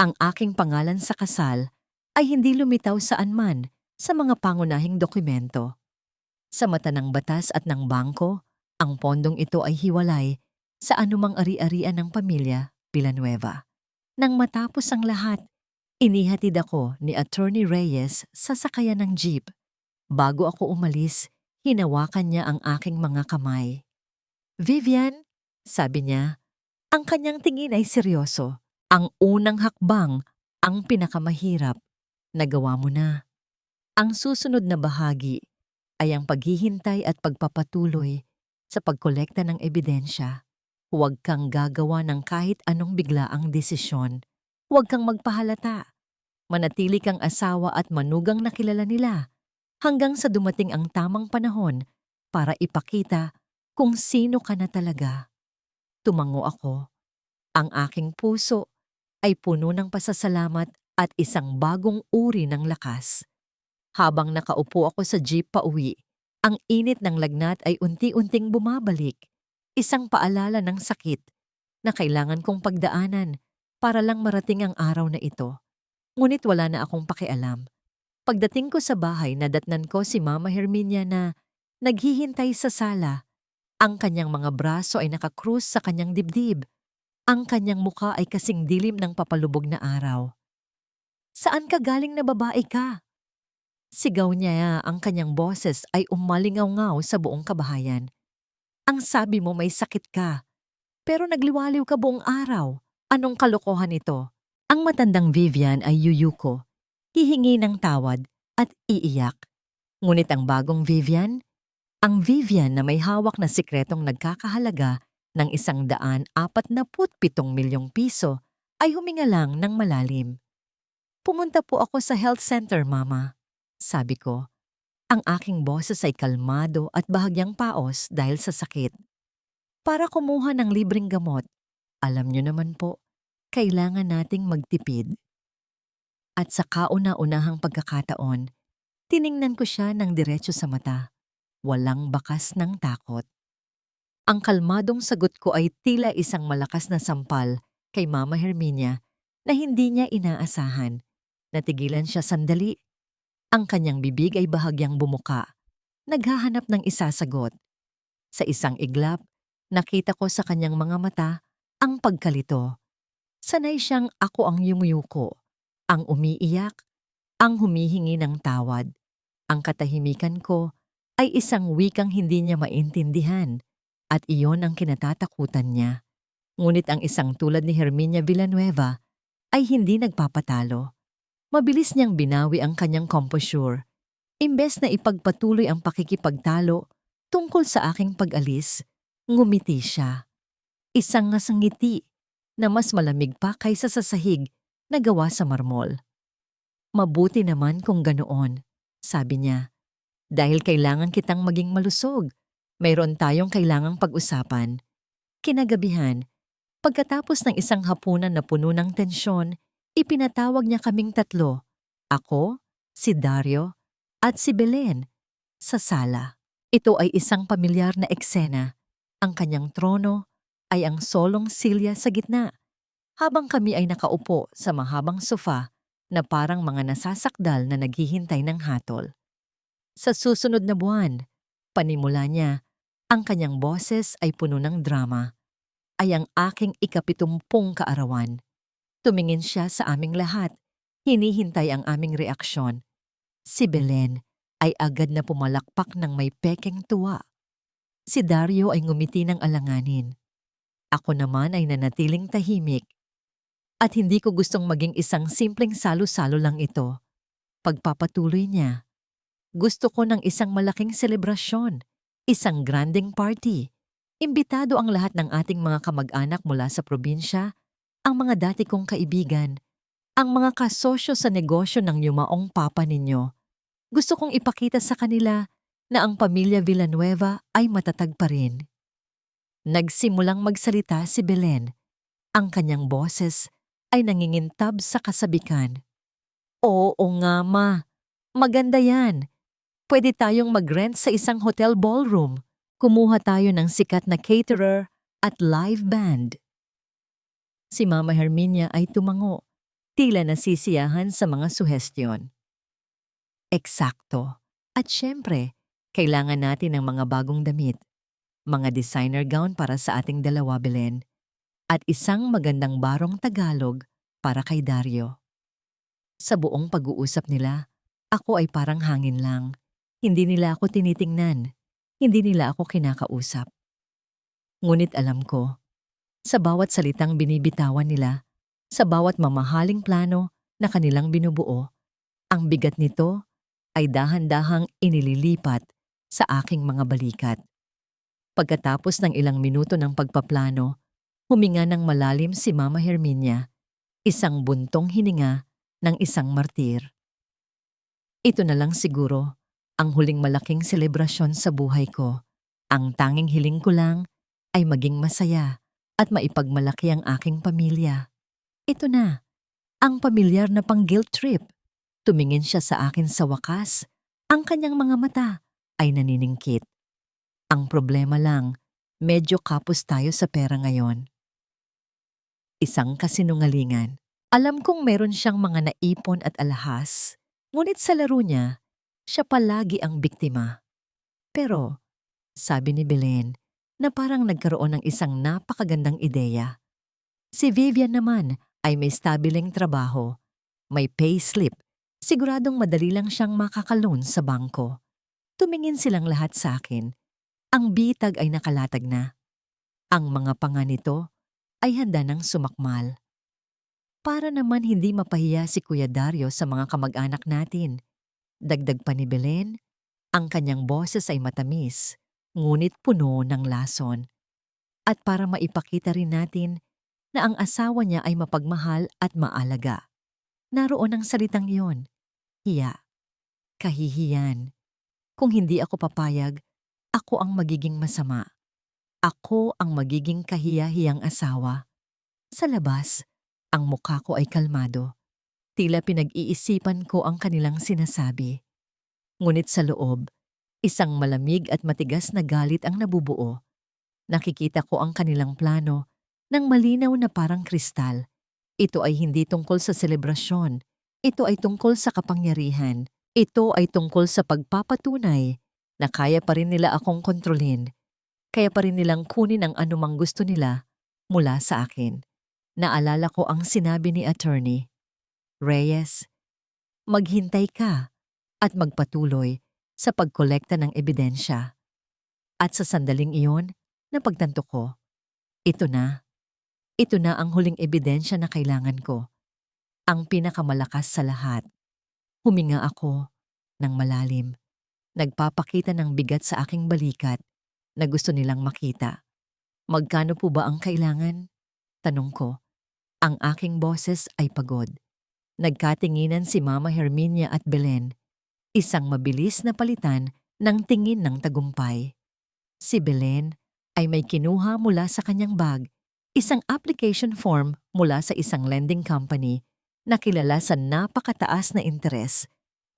Ang aking pangalan sa kasal ay hindi lumitaw saan man sa mga pangunahing dokumento. Sa mata ng batas at ng bangko, ang pondong ito ay hiwalay sa anumang ari-arian ng pamilya Villanueva. Nang matapos ang lahat, inihatid ako ni Attorney Reyes sa sakayan ng jeep. Bago ako umalis, hinawakan niya ang aking mga kamay. "Vivian," sabi niya, ang kanyang tingin ay seryoso. "Ang unang hakbang, ang pinakamahirap, nagawa mo na. Ang susunod na bahagi ay ang paghihintay at pagpapatuloy sa pagkolekta ng ebidensya. Huwag kang gagawa ng kahit anong biglaang desisyon. Huwag kang magpahalata. Manatili kang asawa at manugang na kilala nila hanggang sa dumating ang tamang panahon para ipakita kung sino ka na talaga." Tumango ako. Ang aking puso ay puno ng pasasalamat at isang bagong uri ng lakas. Habang nakaupo ako sa jeep pauwi, ang init ng lagnat ay unti-unting bumabalik. Isang paalala ng sakit na kailangan kong pagdaanan para lang marating ang araw na ito. Ngunit wala na akong pakialam. Pagdating ko sa bahay, nadatnan ko si Mama Herminia na naghihintay sa sala. Ang kanyang mga braso ay nakakrus sa kanyang dibdib. Ang kanyang mukha ay kasing dilim ng papalubog na araw. "Saan ka galing na babae ka?" Sigaw niya, ang kanyang boses ay umalingaw-ngaw sa buong kabahayan. "Ang sabi mo may sakit ka, pero nagliwaliw ka buong araw. Anong kalokohan ito?" Ang matandang Vivian ay yuyuko, hihingi ng tawad at iiyak. Ngunit ang bagong Vivian, ang Vivian na may hawak na sikretong nagkakahalaga ng 147 milyong piso, ay huminga lang ng malalim. "Pumunta po ako sa health center, Mama," sabi ko. Ang aking boses ay kalmado at bahagyang paos dahil sa sakit. "Para kumuha ng libreng gamot. Alam niyo naman po, kailangan nating magtipid." At sa kauna-unahang pagkakataon, tiningnan ko siya ng diretso sa mata. Walang bakas ng takot. Ang kalmadong sagot ko ay tila isang malakas na sampal kay Mama Herminia na hindi niya inaasahan. Natigilan siya sandali. Ang kanyang bibig ay bahagyang bumuka. Naghahanap ng isasagot. Sa isang iglap, nakita ko sa kanyang mga mata ang pagkalito. Sanay siyang ako ang yumuyuko, ang umiiyak, ang humihingi ng tawad. Ang katahimikan ko ay isang wikang hindi niya maintindihan at iyon ang kinatatakutan niya. Ngunit ang isang tulad ni Herminia Villanueva ay hindi nagpapatalo. Mabilis niyang binawi ang kanyang composure. Imbes na ipagpatuloy ang pakikipagtalo tungkol sa aking pag-alis, ngumiti siya. Isang ngiti na mas malamig pa kaysa sa sahig na gawa sa marmol. Mabuti naman kung ganoon, sabi niya. Dahil kailangan kitang maging malusog. Mayroon tayong kailangang pag-usapan. Kinagabihan, pagkatapos ng isang hapunan na puno ng tensyon, ipinatawag niya kaming tatlo. Ako, si Dario, at si Belen, sa sala. Ito ay isang pamilyar na eksena. Ang kanyang trono ay ang solong silya sa gitna, habang kami ay nakaupo sa mahabang sofa na parang mga nasasakdal na naghihintay ng hatol. Sa susunod na buwan, panimula niya, ang kanyang boses ay puno ng drama. Ay ang aking ikapitumpung kaarawan. Tumingin siya sa aming lahat, hinihintay ang aming reaksyon. Si Belen ay agad na pumalakpak ng may pekeng tuwa. Si Dario ay ngumiti ng alanganin. Ako naman ay nanatiling tahimik. At hindi ko gustong maging isang simpleng salo-salo lang ito. Pagpapatuloy niya, gusto ko ng isang malaking selebrasyon, isang granding party. Imbitado ang lahat ng ating mga kamag-anak mula sa probinsya, ang mga dati kong kaibigan, ang mga kasosyo sa negosyo ng yumaong papa ninyo. Gusto kong ipakita sa kanila na ang pamilya Villanueva ay matatag pa rin. Nagsimulang magsalita si Belen. Ang kanyang boses ay nangingintab sa kasabikan. Oo nga ma, maganda yan. Pwede tayong mag-rent sa isang hotel ballroom. Kumuha tayo ng sikat na caterer at live band. Si Mama Herminia ay tumango, tila nasisiyahan sa mga suhestyon. Eksakto. At syempre, kailangan natin ng mga bagong damit, mga designer gown para sa ating dalawa, Belen, at isang magandang barong Tagalog para kay Dario. Sa buong pag-uusap nila, ako ay parang hangin lang. Hindi nila ako tinitingnan. Hindi nila ako kinakausap. Ngunit alam ko, sa bawat salitang binibitawan nila, sa bawat mamahaling plano na kanilang binubuo, ang bigat nito ay dahan-dahang inililipat sa aking mga balikat. Pagkatapos ng ilang minuto ng pagpaplano, huminga ng malalim si Mama Herminia, isang buntong hininga ng isang martir. Ito na lang siguro ang huling malaking selebrasyon sa buhay ko. Ang tanging hiling ko lang ay maging masaya at maipagmalaki ang aking pamilya. Ito na, ang pamilyar na pang-guilt trip. Tumingin siya sa akin sa wakas. Ang kanyang mga mata ay naniningkit. Ang problema lang, medyo kapos tayo sa pera ngayon. Isang kasinungalingan. Alam kong meron siyang mga naipon at alahas, ngunit sa laro niya, siya palagi ang biktima. Pero, sabi ni Belen, na parang nagkaroon ng isang napakagandang ideya. Si Vivian naman ay may stabileng trabaho, may payslip, siguradong madali lang siyang makakaloan sa bangko. Tumingin silang lahat sa akin. Ang bitag ay nakalatag na. Ang mga panga nito ay handa ng sumakmal. Para naman hindi mapahiya si Kuya Dario sa mga kamag-anak natin. Dagdag pa ni Belen, ang kanyang boses ay matamis, ngunit puno ng lason. At para maipakita rin natin na ang asawa niya ay mapagmahal at maalaga. Naroon ang salitang iyon, hiya, kahihiyan. Kung hindi ako papayag, ako ang magiging masama. Ako ang magiging kahiya-hiyang asawa. Sa labas, ang mukha ko ay kalmado. Tila pinag-iisipan ko ang kanilang sinasabi. Ngunit sa loob, isang malamig at matigas na galit ang nabubuo. Nakikita ko ang kanilang plano ng malinaw na parang kristal. Ito ay hindi tungkol sa selebrasyon. Ito ay tungkol sa kapangyarihan. Ito ay tungkol sa pagpapatunay na kaya pa rin nila akong kontrolin. Kaya pa rin nilang kunin ang anumang gusto nila mula sa akin. Naalala ko ang sinabi ni attorney. Reyes, maghintay ka at magpatuloy sa pagkolekta ng ebidensya. At sa sandaling iyon, napagtanto ko, ito na ang huling ebidensya na kailangan ko. ang pinakamalakas sa lahat. Huminga ako ng malalim. Nagpapakita ng bigat sa aking balikat na gusto nilang makita. Magkano po ba ang kailangan? Tanong ko. Ang aking boses ay pagod. Nagkatinginan si Mama Herminia at Belen, isang mabilis na palitan ng tingin ng tagumpay. Si Belen ay may kinuha mula sa kanyang bag, isang application form mula sa isang lending company na kilala sa napakataas na interes.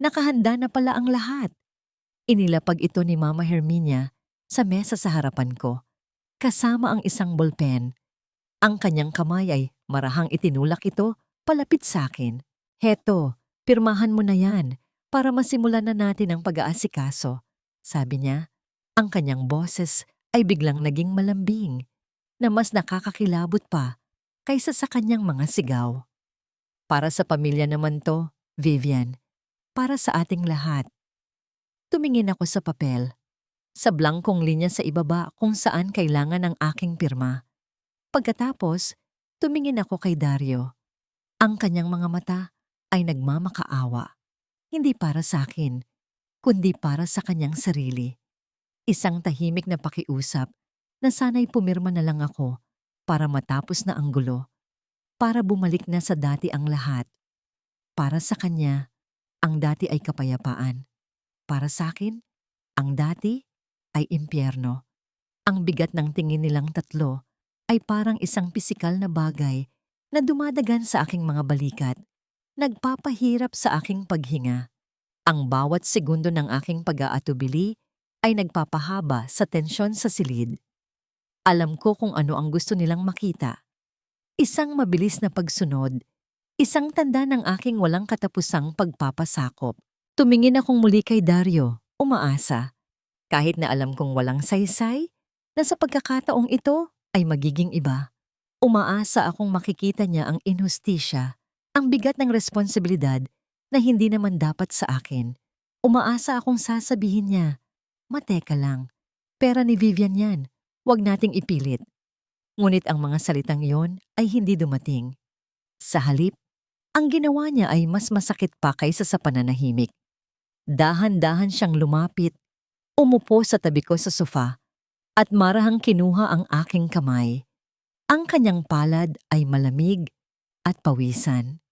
Nakahanda na pala ang lahat. Inilapag ito ni Mama Herminia sa mesa sa harapan ko, kasama ang isang ballpen. Ang kanyang kamay ay marahang itinulak ito palapit sa akin. Heto, pirmahan mo na yan para masimulan na natin ang pag-aasikaso. Sabi niya, ang kanyang boses ay biglang naging malambing na mas nakakakilabot pa kaysa sa kanyang mga sigaw. Para sa pamilya naman to, Vivian. Para sa ating lahat. Tumingin ako sa papel. Sa blankong linya sa ibaba kung saan kailangan ang aking pirma. Pagkatapos, tumingin ako kay Dario. Ang kanyang mga mata ay nagmamakaawa. Hindi para sa akin, kundi para sa kanyang sarili. Isang tahimik na pakiusap na sana'y pumirma na lang ako para matapos na ang gulo, para bumalik na sa dati ang lahat. Para sa kanya, ang dati ay kapayapaan. Para sa akin, ang dati ay impyerno. Ang bigat ng tingin nilang tatlo ay parang isang pisikal na bagay na dumadagan sa aking mga balikat, nagpapahirap sa aking paghinga. Ang bawat segundo ng aking pag-aatubili ay nagpapahaba sa tensyon sa silid. Alam ko kung ano ang gusto nilang makita. Isang mabilis na pagsunod, isang tanda ng aking walang katapusang pagpapasakop. Tumingin akong muli kay Dario, umaasa. Kahit na alam kong walang saysay, na sa pagkakataong ito ay magiging iba. Umaasa akong makikita niya ang inhustisya, ang bigat ng responsibilidad na hindi naman dapat sa akin. Umaasa akong sasabihin niya, mateka lang, pera ni Vivian yan, huwag nating ipilit. Ngunit ang mga salitang yon ay hindi dumating. Sa halip, ang ginawa niya ay mas masakit pa kaysa sa pananahimik. Dahan-dahan siyang lumapit, umupo sa tabi ko sa sofa, at marahang kinuha ang aking kamay. Ang kanyang palad ay malamig at pawisan.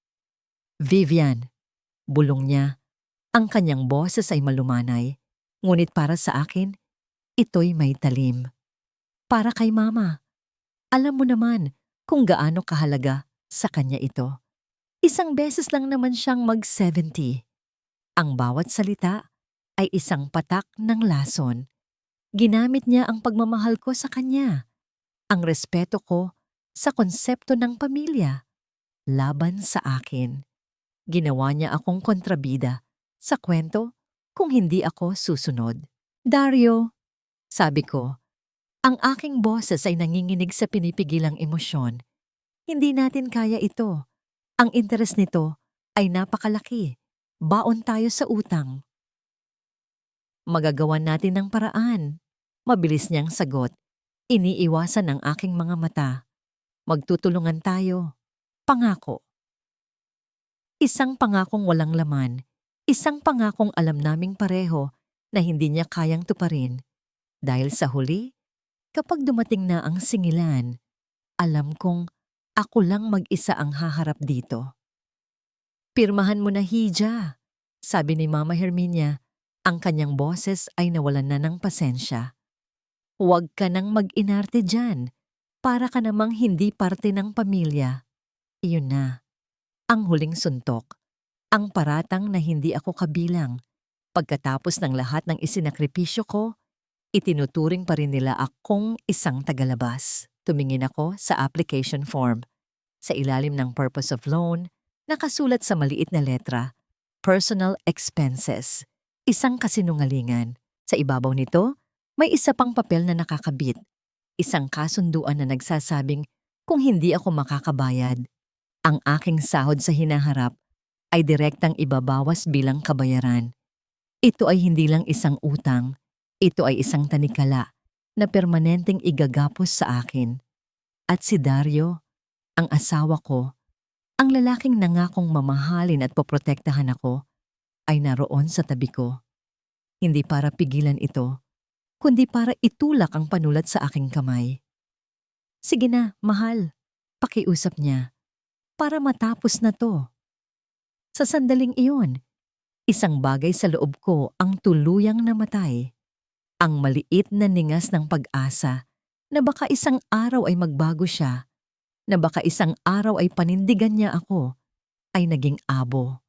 Vivian, bulong niya. Ang kanyang boses ay malumanay, ngunit para sa akin, ito'y may talim. Para kay Mama. Alam mo naman kung gaano kahalaga sa kanya ito. Isang beses lang naman siyang mag-70. Ang bawat salita ay isang patak ng lason. Ginamit niya ang pagmamahal ko sa kanya, ang respeto ko sa konsepto ng pamilya, laban sa akin. Ginawa niya akong kontrabida sa kwento kung hindi ako susunod. Dario, sabi ko, ang aking boses ay nanginginig sa pinipigilang emosyon. Hindi natin kaya ito. Ang interes nito ay napakalaki. Baon tayo sa utang. Magagawa natin ng paraan. Mabilis niyang sagot. Iniiwasan ng aking mga mata. Magtutulungan tayo. Pangako. Isang pangakong walang laman. Isang pangakong alam naming pareho na hindi niya kayang tuparin. Dahil sa huli, kapag dumating na ang singilan, alam kong ako lang mag-isa ang haharap dito. Pirmahan mo na, Hija, sabi ni Mama Herminia. Ang kanyang boses ay nawalan na ng pasensya. Huwag ka nang mag-inarte dyan. Para ka namang hindi parte ng pamilya. Iyon na. Ang huling suntok. Ang paratang na hindi ako kabilang. Pagkatapos ng lahat ng isinakripisyo ko, itinuturing pa rin nila akong isang tagalabas. Tumingin ako sa application form. Sa ilalim ng purpose of loan, nakasulat sa maliit na letra, personal expenses. Isang kasinungalingan. Sa ibabaw nito, may isa pang papel na nakakabit. Isang kasunduan na nagsasabing kung hindi ako makakabayad, ang aking sahod sa hinaharap ay direktang ibabawas bilang kabayaran. Ito ay hindi lang isang utang, ito ay isang tanikala na permanenteng igagapos sa akin. At si Dario, ang asawa ko, Ang lalaking nangakong mamahalin at poprotektahan ako ay naroon sa tabi ko. Hindi para pigilan ito, kundi para itulak ang panulat sa aking kamay. Sige na, mahal, pakiusap niya, para matapos na to. Sa sandaling iyon, isang bagay sa loob ko ang tuluyang namatay. Ang maliit na ningas ng pag-asa na baka isang araw ay magbago siya, na baka isang araw ay panindigan niya ako, ay naging abo.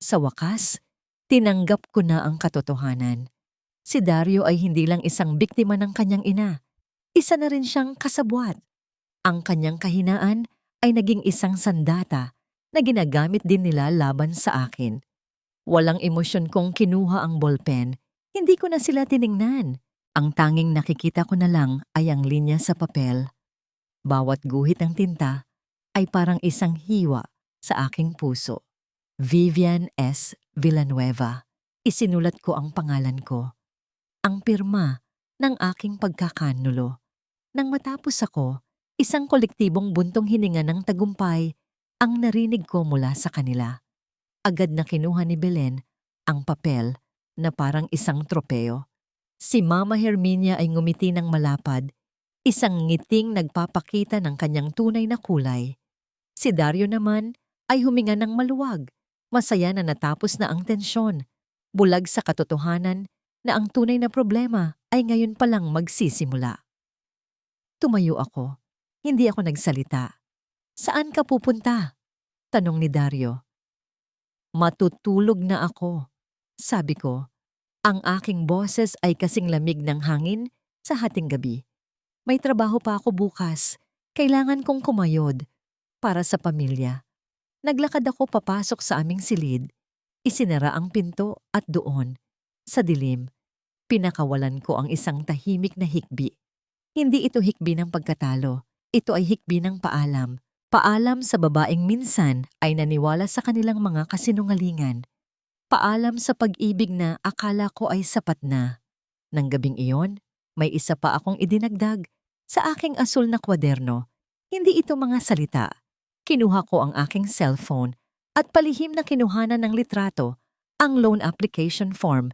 Sa wakas, tinanggap ko na ang katotohanan. Si Dario ay hindi lang isang biktima ng kanyang ina, isa na rin siyang kasabwat. Ang kanyang kahinaan ay naging isang sandata na ginagamit din nila laban sa akin. Walang emosyon kong kinuha ang ballpen, hindi ko na sila tiningnan. Ang tanging nakikita ko na lang ay ang linya sa papel. Bawat guhit ng tinta ay parang isang hiwa sa aking puso. Vivian S. Villanueva. Isinulat ko ang pangalan ko. Ang pirma ng aking pagkakanulo. Nang matapos ako, isang kolektibong buntong hininga ng tagumpay ang narinig ko mula sa kanila. Agad na kinuha ni Belen ang papel na parang isang tropeo. Si Mama Herminia ay ngumiti ng malapad, isang ngiting nagpapakita ng kanyang tunay na kulay. Si Dario naman ay huminga ng maluwag, masaya na natapos na ang tensyon, bulag sa katotohanan na ang tunay na problema ay ngayon palang magsisimula. Tumayo ako, hindi ako nagsalita. Saan ka pupunta? Tanong ni Dario. Matutulog na ako, sabi ko. Ang aking boses ay kasing lamig ng hangin sa hating gabi. May trabaho pa ako bukas. Kailangan kong kumayod para sa pamilya. Naglakad ako papasok sa aming silid. Isinara ang pinto at doon, sa dilim, pinakawalan ko ang isang tahimik na hikbi. Hindi ito hikbi ng pagkatalo. Ito ay hikbi ng paalam. Paalam sa babaeng minsan ay naniwala sa kanilang mga kasinungalingan. Paalam sa pag-ibig na akala ko ay sapat na. Nang gabing iyon, may isa pa akong idinagdag sa aking asul na kwaderno. Hindi ito mga salita. Kinuha ko ang aking cellphone at palihim na kinuhanan ng litrato ang loan application form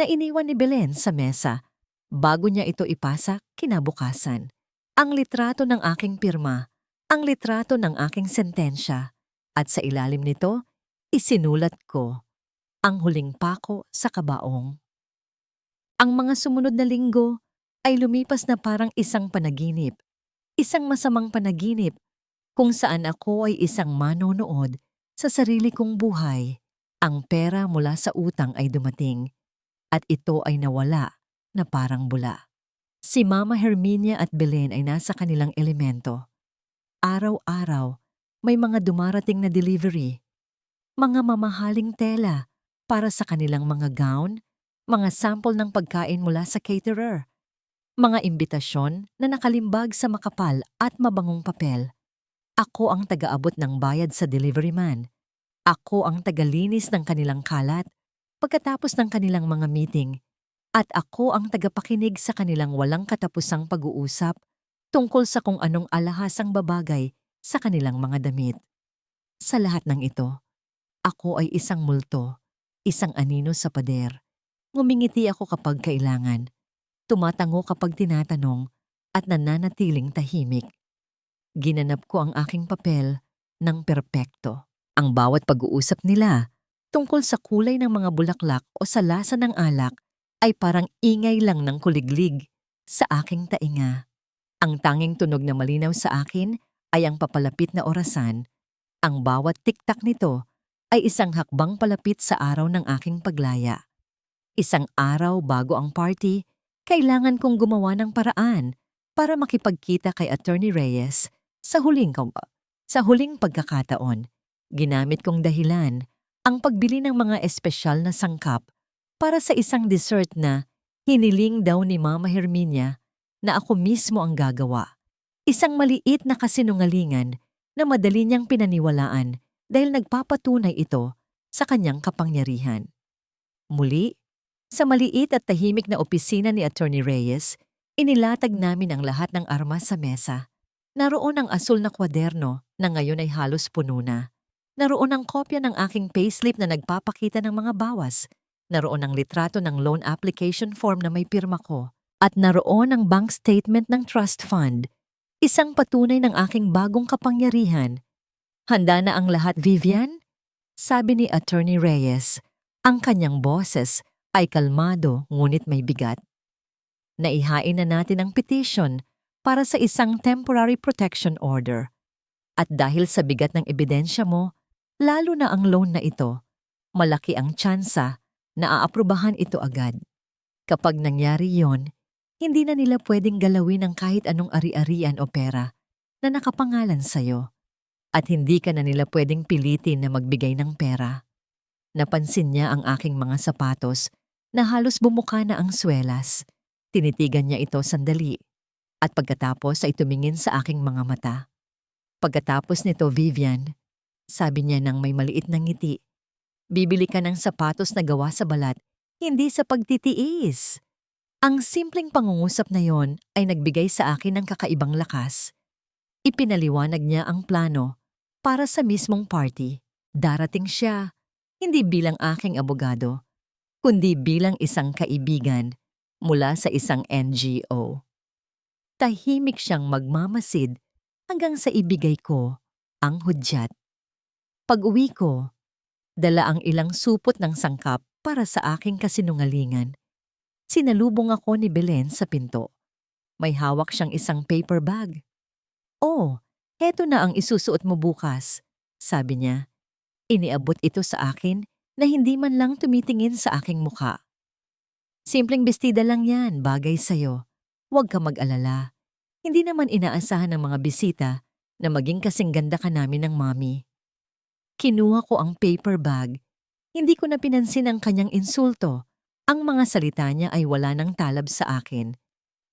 na iniwan ni Belen sa mesa bago niya ito ipasa kinabukasan. Ang litrato ng aking pirma, ang litrato ng aking sentensya, at sa ilalim nito, isinulat ko ang huling pako sa kabaong. Ang mga sumunod na linggo ay lumipas na parang isang panaginip. Isang masamang panaginip kung saan ako ay isang manonood sa sarili kong buhay. Ang pera mula sa utang ay dumating at ito ay nawala na parang bula. Si Mama Herminia at Belen ay nasa kanilang elemento. Araw-araw may mga dumarating na delivery, mga mamahaling tela, para sa kanilang mga gown, mga sample ng pagkain mula sa caterer, mga imbitasyon na nakalimbag sa makapal at mabangong papel. Ako ang taga-abot ng bayad sa delivery man. Ako ang tagalinis ng kanilang kalat pagkatapos ng kanilang mga meeting. At ako ang tagapakinig sa kanilang walang katapusang pag-uusap tungkol sa kung anong alahasang babagay sa kanilang mga damit. Sa lahat ng ito, ako ay isang multo. Isang anino sa pader. Ngumingiti ako kapag kailangan. Tumatango kapag tinatanong at nananatiling tahimik. Ginanap ko ang aking papel ng perpekto. Ang bawat pag-uusap nila tungkol sa kulay ng mga bulaklak o sa lasa ng alak ay parang ingay lang ng kuliglig sa aking tainga. Ang tanging tunog na malinaw sa akin ay ang papalapit na orasan. Ang bawat tiktak nito ay isang hakbang palapit sa araw ng aking paglaya. Isang araw bago ang party, kailangan kong gumawa ng paraan para makipagkita kay Attorney Reyes sa huling pagkakataon. Ginamit kong dahilan ang pagbili ng mga espesyal na sangkap para sa isang dessert na hiniling daw ni Mama Herminia na ako mismo ang gagawa. Isang maliit na kasinungalingan na madali niyang pinaniwalaan dahil nagpapatunay ito sa kanyang kapangyarihan. Muli, sa maliit at tahimik na opisina ni Attorney Reyes, inilatag namin ang lahat ng armas sa mesa. Naroon ang asul na kwaderno na ngayon ay halos puno na. Naroon ang kopya ng aking payslip na nagpapakita ng mga bawas. Naroon ang litrato ng loan application form na may pirma ko. At naroon ang bank statement ng trust fund. Isang patunay ng aking bagong kapangyarihan. Handa na ang lahat, Vivian? Sabi ni Attorney Reyes. Ang kanyang boses ay kalmado ngunit may bigat. Naihain na natin ang petition para sa isang temporary protection order. At dahil sa bigat ng ebidensya mo, lalo na ang loan na ito, malaki ang tsansa na aaprubahan ito agad. Kapag nangyari yon, hindi na nila pwedeng galawin ang kahit anong ari-arian o pera na nakapangalan sa'yo. At hindi ka na nila pwedeng pilitin na magbigay ng pera. Napansin niya ang aking mga sapatos na halos bumuka na ang swelas. Tinitigan niya ito sandali at pagkatapos ay tumingin sa aking mga mata. Pagkatapos nito, Vivian, sabi niya nang may maliit na ngiti, bibili ka ng sapatos na gawa sa balat, hindi sa pagtitiis. Ang simpleng pangungusap na yon ay nagbigay sa akin ng kakaibang lakas. Ipinaliwanag niya ang plano para sa mismong party. Darating siya, hindi bilang aking abogado, kundi bilang isang kaibigan mula sa isang NGO. Tahimik siyang magmamasid hanggang sa ibigay ko ang hudyat. Pag-uwi ko, dala ang ilang supot ng sangkap para sa aking kasinungalingan. Sinalubong ako ni Belen sa pinto. May hawak siyang isang paper bag. "Oh, heto na ang isusuot mo bukas," sabi niya. Iniabot ito sa akin na hindi man lang tumitingin sa aking mukha. "Simpleng bestida lang yan, bagay sa'yo. Huwag ka mag-alala. Hindi naman inaasahan ng mga bisita na maging kasing ganda ka namin ng mommy." Kinuha ko ang paper bag. Hindi ko na pinansin ang kanyang insulto. Ang mga salita niya ay wala nang talab sa akin.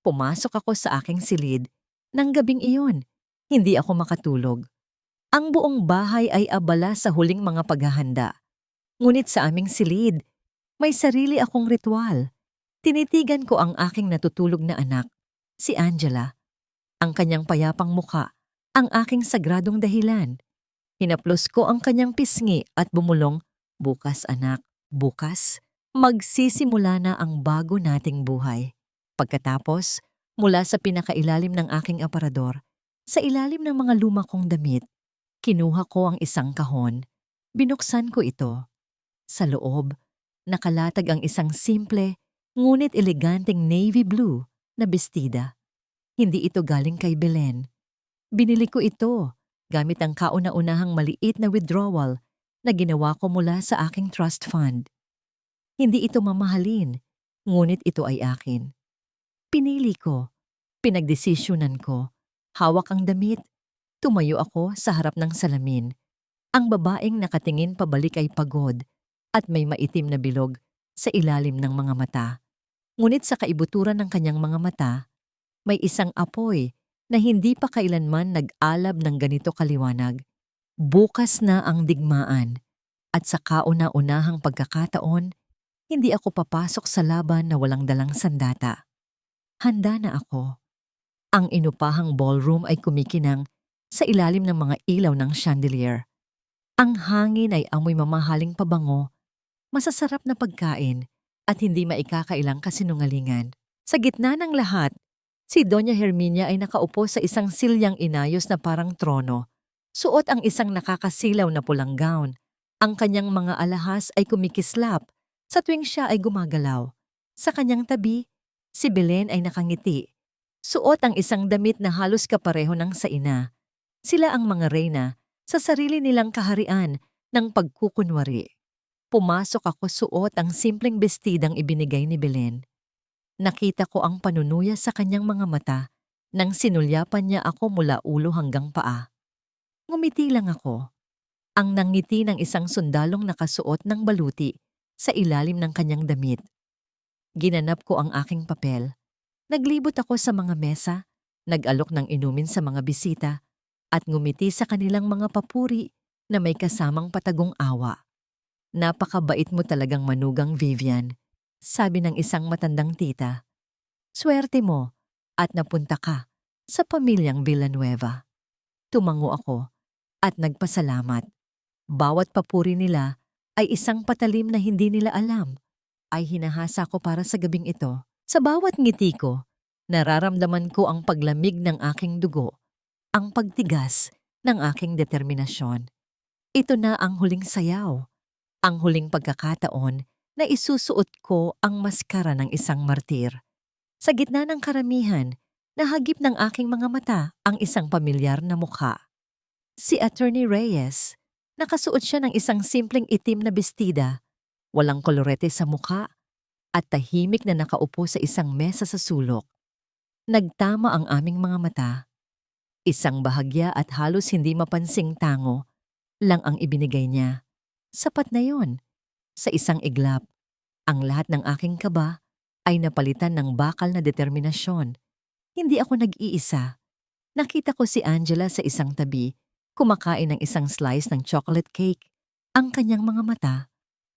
Pumasok ako sa aking silid. Nang gabing iyon, hindi ako makatulog. Ang buong bahay ay abala sa huling mga paghahanda. Ngunit sa aming silid, may sarili akong ritual. Tinitigan ko ang aking natutulog na anak, si Angela. Ang kanyang payapang muka, ang aking sagradong dahilan. Hinaplos ko ang kanyang pisngi at bumulong, "Bukas anak, bukas, magsisimula na ang bago nating buhay." Pagkatapos, mula sa pinakailalim ng aking aparador, sa ilalim ng mga luma kong damit, kinuha ko ang isang kahon. Binuksan ko ito. Sa loob, nakalatag ang isang simple, ngunit eleganteng navy blue na bestida. Hindi ito galing kay Belen. Binili ko ito gamit ang kauna-unahang maliit na withdrawal na ginawa ko mula sa aking trust fund. Hindi ito mamahalin, ngunit ito ay akin. Pinili ko, pinagdesisyonan ko, hawak ang damit, tumayo ako sa harap ng salamin. Ang babaeng nakatingin pabalik ay pagod at may maitim na bilog sa ilalim ng mga mata. Ngunit sa kaibuturan ng kanyang mga mata, may isang apoy na hindi pa kailanman nag-alab ng ganito kaliwanag. Bukas na ang digmaan at sa kauna-unahang pagkakataon, hindi ako papasok sa laban na walang dalang sandata. Handa na ako. Ang inupahang ballroom ay kumikinang sa ilalim ng mga ilaw ng chandelier. Ang hangin ay amoy mamahaling pabango, masasarap na pagkain at hindi maikakailang kasinungalingan. Sa gitna ng lahat, si Doña Herminia ay nakaupo sa isang silyang inayos na parang trono. Suot ang isang nakakasilaw na pulang gown. Ang kanyang mga alahas ay kumikislap sa tuwing siya ay gumagalaw. Sa kanyang tabi, si Belen ay nakangiti. Suot ang isang damit na halos kapareho ng sa ina. Sila ang mga reyna sa sarili nilang kaharian ng pagkukunwari. Pumasok ako suot ang simpleng bestidang ibinigay ni Belen. Nakita ko ang panunuya sa kanyang mga mata nang sinulyapan niya ako mula ulo hanggang paa. Ngumiti lang ako. Ang nangiti ng isang sundalong nakasuot ng baluti sa ilalim ng kanyang damit. Ginanap ko ang aking papel. Naglibot ako sa mga mesa, nag-alok ng inumin sa mga bisita, at ngumiti sa kanilang mga papuri na may kasamang patagong awa. "Napakabait mo talagang manugang, Vivian," sabi ng isang matandang tita. "Swerte mo at napunta ka sa pamilyang Villanueva. Tumango ako at nagpasalamat. Bawat papuri nila ay isang patalim na hindi nila alam ay hinahasa ko para sa gabing ito. Sa bawat ngiti ko, nararamdaman ko ang paglamig ng aking dugo, ang pagtigas ng aking determinasyon. Ito na ang huling sayaw, ang huling pagkakataon na isusuot ko ang maskara ng isang martir. Sa gitna ng karamihan, nahagip ng aking mga mata ang isang pamilyar na mukha. Si Attorney Reyes. Nakasuot siya ng isang simpleng itim na bestida, walang kolorete sa mukha, at tahimik na nakaupo sa isang mesa sa sulok. Nagtama ang aming mga mata. Isang bahagya at halos hindi mapansing tango lang ang ibinigay niya. Sapat na yon. Sa isang iglap, ang lahat ng aking kaba ay napalitan ng bakal na determinasyon. Hindi ako nag-iisa. Nakita ko si Angela sa isang tabi, kumakain ng isang slice ng chocolate cake. Ang kanyang mga mata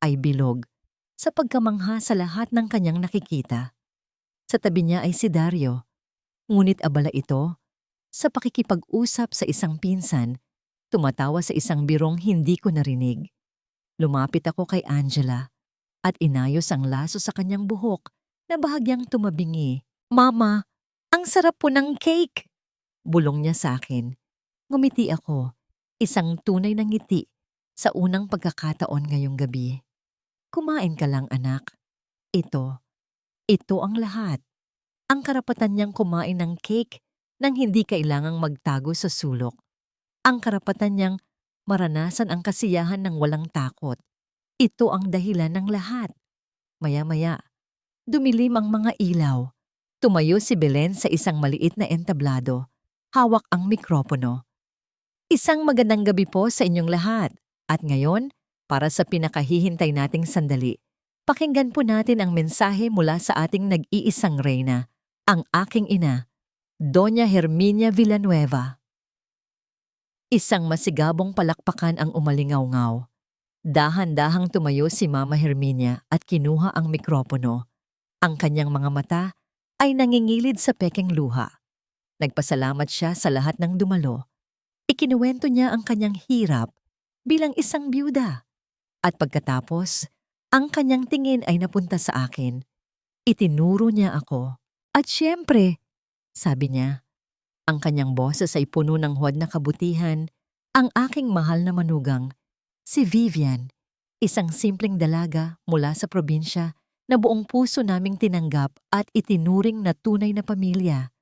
ay bilog sa pagkamangha sa lahat ng kanyang nakikita. Sa tabi niya ay si Dario, ngunit abala ito sa pakikipag-usap sa isang pinsan, tumatawa sa isang birong hindi ko narinig. Lumapit ako kay Angela at inayos ang laso sa kanyang buhok na bahagyang tumabingi. "Mama, ang sarap po ng cake!" Bulong niya sa akin. Ngumiti ako, isang tunay na ngiti sa unang pagkakataon ngayong gabi. "Kumain ka lang, anak. Ito ang lahat." Ang karapatan niyang kumain ng cake nang hindi kailangang magtago sa sulok. Ang karapatan niyang maranasan ang kasiyahan ng walang takot. Ito ang dahilan ng lahat. Maya-maya, dumilim ang mga ilaw. Tumayo si Belen sa isang maliit na entablado. Hawak ang mikropono. "Isang magandang gabi po sa inyong lahat. At ngayon, para sa pinakahihintay nating sandali, pakinggan po natin ang mensahe mula sa ating nag-iisang reyna, ang aking ina, Doña Herminia Villanueva." Isang masigabong palakpakan ang umalingaw-ngaw. Dahan-dahang tumayo si Mama Herminia at kinuha ang mikropono. Ang kanyang mga mata ay nangingilid sa pekeng luha. Nagpasalamat siya sa lahat ng dumalo. Ikinuwento niya ang kanyang hirap bilang isang byuda. At pagkatapos, ang kanyang tingin ay napunta sa akin. Itinuro niya ako. "At siyempre," sabi niya, ang kanyang boses ay puno ng huwad na kabutihan, "ang aking mahal na manugang, si Vivian, isang simpleng dalaga mula sa probinsya na buong puso naming tinanggap at itinuring na tunay na pamilya.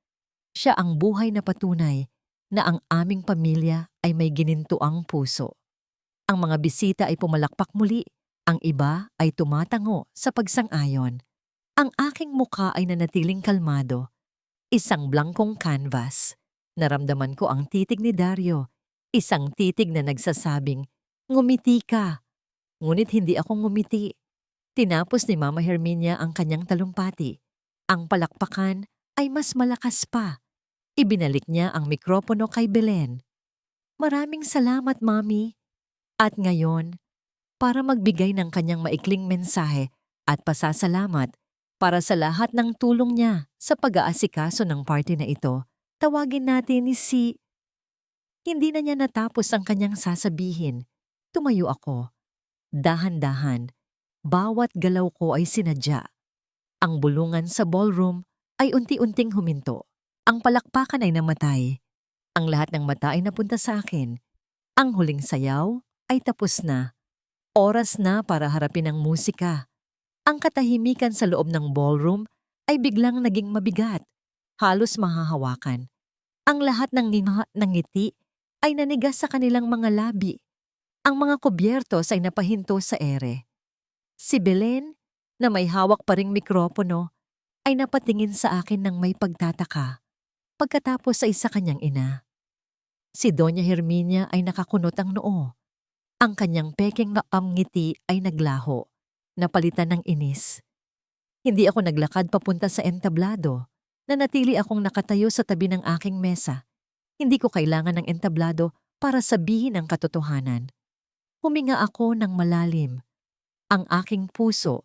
Siya ang buhay na patunay na ang aming pamilya ay may ginintuang puso." Ang mga bisita ay pumalakpak muli, ang iba ay tumatango sa pagsang-ayon. Ang aking mukha ay nanatiling kalmado, isang blankong canvas. Naramdaman ko ang titig ni Dario, isang titig na nagsasabing, "Ngumiti ka." Ngunit hindi ako ngumiti. Tinapos ni Mama Herminia ang kanyang talumpati. Ang palakpakan ay mas malakas pa. Ibinalik niya ang mikropono kay Belen. "Maraming salamat, Mami." At ngayon, para magbigay ng kanyang maikling mensahe at pasasalamat para sa lahat ng tulong niya sa pag-aasikaso ng party na ito, tawagin natin ni si... Hindi na niya natapos ang kanyang sasabihin. Tumayo ako. Dahan-dahan, bawat galaw ko ay sinadya. Ang bulungan sa ballroom ay unti-unting huminto. Ang palakpakan ay namatay. Ang lahat ng mata ay napunta sa akin. Ang huling sayaw ay tapos na. Oras na para harapin ang musika. Ang katahimikan sa loob ng ballroom ay biglang naging mabigat, halos mahahawakan. Ang lahat ng ngiti ay nanigas sa kanilang mga labi. Ang mga kubyertos ay napahinto sa ere. Si Belen, na may hawak pa ring mikropono, ay napatingin sa akin ng may pagtataka. Pagkatapos ay sa kanyang ina. Si Doña Herminia ay nakakunot ang noo. Ang kanyang pekeng ngiti ay naglaho, napalitan ng inis. Hindi ako naglakad papunta sa entablado. Nanatili akong nakatayo sa tabi ng aking mesa. Hindi ko kailangan ng entablado para sabihin ang katotohanan. Huminga ako ng malalim. Ang aking puso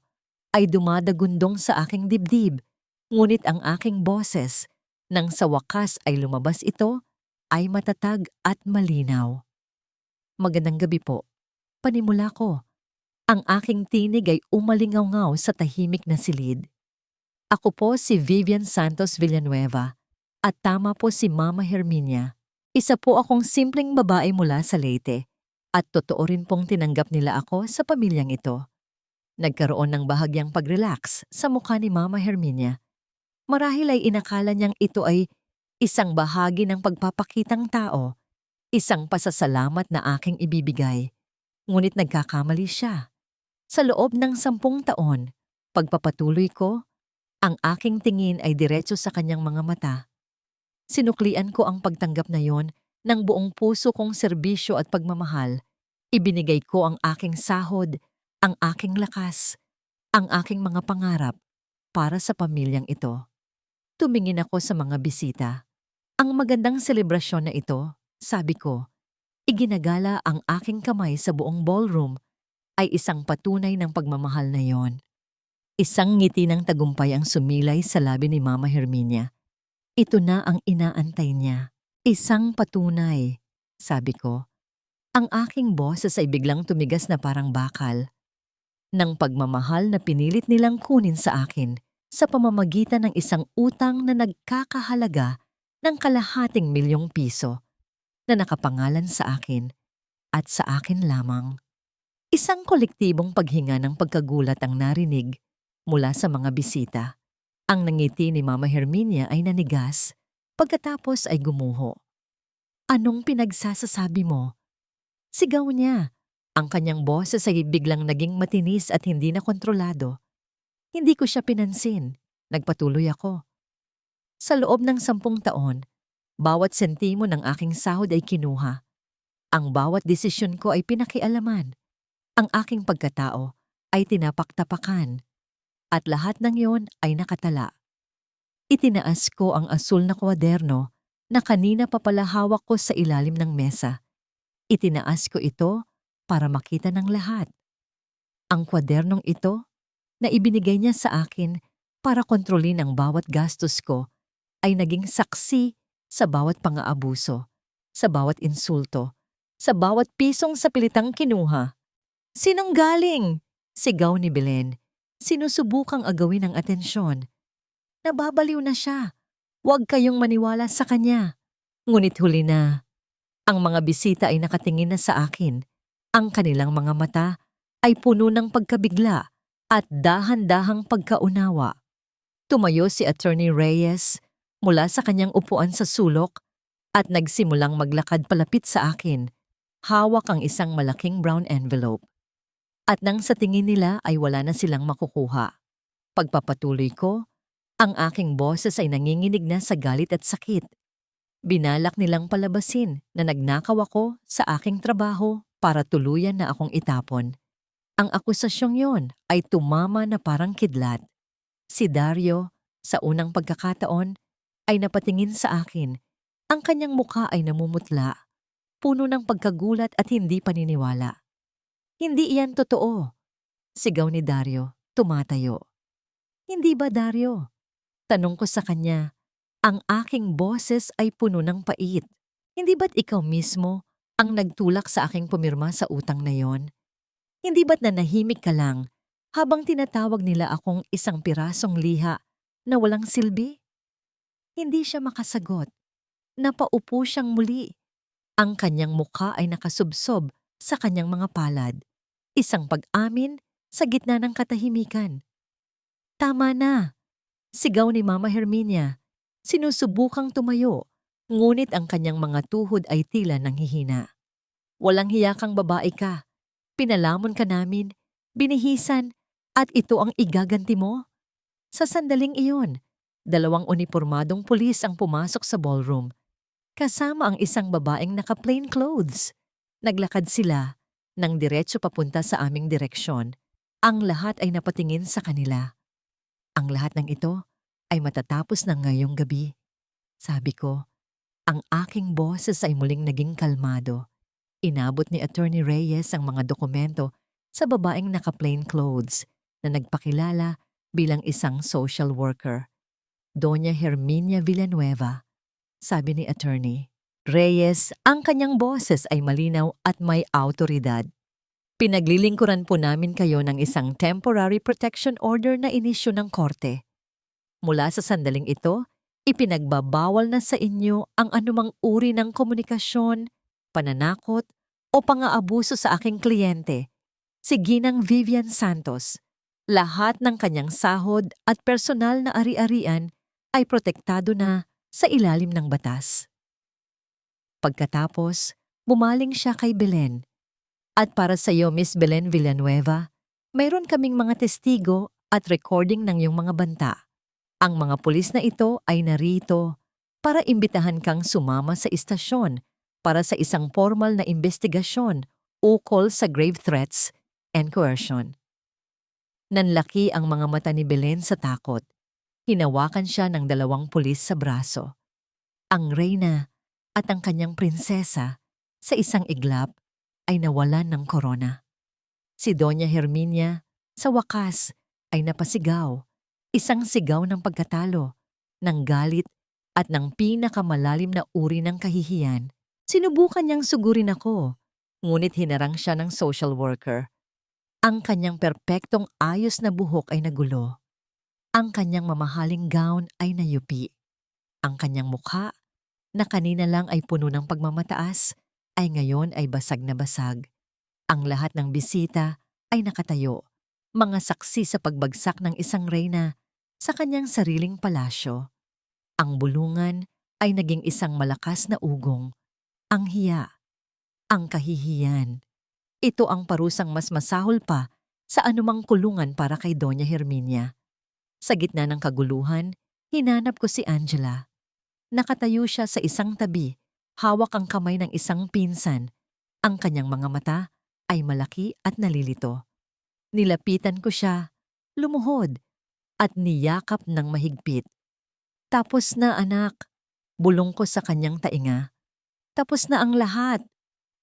ay dumadagundong sa aking dibdib, ngunit ang aking boses Nang sa wakas ay lumabas ito, ay matatag at malinaw. Magandang gabi po. Panimula ko. Ang aking tinig ay umalingaw-ngaw sa tahimik na silid. Ako po si Vivian Santos Villanueva at tama po si Mama Herminia. Isa po akong simpleng babae mula sa Leyte at totoo rin pong tinanggap nila ako sa pamilyang ito. Nagkaroon ng bahagyang pag-relax sa mukha ni Mama Herminia. Marahil ay inakala niyang ito ay isang bahagi ng pagpapakitang tao, isang pasasalamat na aking ibibigay. Ngunit nagkakamali siya. Sa loob ng 10 taon, pagpapatuloy ko, ang aking tingin ay diretso sa kanyang mga mata. Sinuklian ko ang pagtanggap na yon ng buong puso kong serbisyo at pagmamahal. Ibinigay ko ang aking sahod, ang aking lakas, ang aking mga pangarap para sa pamilyang ito. Tumingin ako sa mga bisita. Ang magandang selebrasyon na ito, sabi ko, iginagala ang aking kamay sa buong ballroom ay isang patunay ng pagmamahal na yon. Isang ngiti ng tagumpay ang sumilay sa labi ni Mama Herminia. Ito na ang inaantay niya. Isang patunay, sabi ko. Ang aking boses ay biglang tumigas na parang bakal. Ng pagmamahal na pinilit nilang kunin sa akin sa pamamagitan ng isang utang na nagkakahalaga ng ₱250,000 na nakapangalan sa akin at sa akin lamang. Isang kolektibong paghinga ng pagkagulat ang narinig mula sa mga bisita. Ang nangiti ni Mama Herminia ay nanigas, pagkatapos ay gumuho. Anong pinagsasasabi mo? Sigaw niya. Ang kanyang boses ay biglang naging matinis at hindi na kontrolado. Hindi ko siya pinansin. Nagpatuloy ako. Sa loob ng 10 taon, bawat sentimo ng aking sahod ay kinuha. Ang bawat desisyon ko ay pinakialaman. Ang aking pagkatao ay tinapaktapakan. At lahat ng yon ay nakatala. Itinaas ko ang asul na kwaderno na kanina pa pala hawak ko sa ilalim ng mesa. Itinaas ko ito para makita ng lahat. Ang kwadernong ito na ibinigay niya sa akin para kontrolin ang bawat gastos ko ay naging saksi sa bawat pang-aabuso, sa bawat insulto, sa bawat pisong sa pilitang kinuha. Sinunggaling! Sigaw ni Belen. Sinusubukang agawin ang atensyon. Nababaliw na siya. Huwag kayong maniwala sa kanya. Ngunit huli na. Ang mga bisita ay nakatingin na sa akin. Ang kanilang mga mata ay puno ng pagkabigla at dahan-dahang pagkaunawa. Tumayo si Attorney Reyes mula sa kanyang upuan sa sulok at nagsimulang maglakad palapit sa akin. Hawak ang isang malaking brown envelope. At nang sa tingin nila ay wala na silang makukuha. Pagpapatuloy ko, ang aking boses ay nanginginig na sa galit at sakit. Binalak nilang palabasin na nagnakaw ako sa aking trabaho para tuluyan na akong itapon. Ang akusasyong yon ay tumama na parang kidlat. Si Dario, sa unang pagkakataon, ay napatingin sa akin. Ang kanyang mukha ay namumutla, puno ng pagkagulat at hindi paniniwala. Hindi iyan totoo, sigaw ni Dario, tumatayo. Hindi ba, Dario? Tanong ko sa kanya. Ang aking boses ay puno ng pait. Hindi ba't ikaw mismo ang nagtulak sa aking pumirma sa utang na yon? Hindi ba't nanahimik ka lang habang tinatawag nila akong isang pirasong liha na walang silbi? Hindi siya makasagot. Napaupo siyang muli. Ang kanyang mukha ay nakasubsob sa kanyang mga palad. Isang pag-amin sa gitna ng katahimikan. Tama na, sigaw ni Mama Herminia. Sinusubukang tumayo, ngunit ang kanyang mga tuhod ay tila nanghihina. Walang hiya kang babae ka. Pinalamon ka namin, binihisan, at ito ang igaganti mo? Sa sandaling iyon, 2 unipormadong pulis ang pumasok sa ballroom. Kasama ang isang babaeng naka-plain clothes. Naglakad sila nang diretso papunta sa aming direksyon. Ang lahat ay napatingin sa kanila. Ang lahat ng ito ay matatapos na ngayong gabi. Sabi ko, ang aking boses ay muling naging kalmado. Inabot ni Attorney Reyes ang mga dokumento sa babaeng naka-plain clothes na nagpakilala bilang isang social worker. Doña Herminia Villanueva, sabi ni attorney. Reyes, ang kanyang boses ay malinaw at may autoridad. Pinaglilingkuran po namin kayo ng isang temporary protection order na inisyu ng korte. Mula sa sandaling ito, ipinagbabawal na sa inyo ang anumang uri ng komunikasyon, pananakot o pang-aabuso sa aking kliyente, si Ginang Vivian Santos. Lahat ng kanyang sahod at personal na ari-arian ay protektado na sa ilalim ng batas. Pagkatapos, bumaling siya kay Belen. At para sa iyo, Miss Belen Villanueva, mayroon kaming mga testigo at recording ng iyong mga banta. Ang mga pulis na ito ay narito para imbitahan kang sumama sa istasyon para sa isang formal na investigasyon ukol sa grave threats and coercion. Nanlaki ang mga mata ni Belen sa takot. Hinawakan siya ng 2 pulis sa braso. Ang reyna at ang kanyang prinsesa sa isang iglap ay nawalan ng korona. Si Doña Herminia, sa wakas, ay napasigaw. Isang sigaw ng pagkatalo, ng galit at ng pinakamalalim na uri ng kahihiyan. Sinubukan niyang sugurin ako, ngunit hinarang siya ng social worker. Ang kanyang perpektong ayos na buhok ay nagulo. Ang kanyang mamahaling gown ay nayupi. Ang kanyang mukha, na kanina lang ay puno ng pagmamataas, ay ngayon ay basag na basag. Ang lahat ng bisita ay nakatayo, mga saksi sa pagbagsak ng isang reyna sa kanyang sariling palasyo. Ang bulungan ay naging isang malakas na ugong. Ang hiya, ang kahihiyan. Ito ang parusang mas masahol pa sa anumang kulungan para kay Doña Herminia. Sa gitna ng kaguluhan, hinanap ko si Angela. Nakatayo siya sa isang tabi, hawak ang kamay ng isang pinsan. Ang kanyang mga mata ay malaki at nalilito. Nilapitan ko siya, lumuhod, at niyakap ng mahigpit. Tapos na anak, bulong ko sa kanyang tainga. Tapos na ang lahat.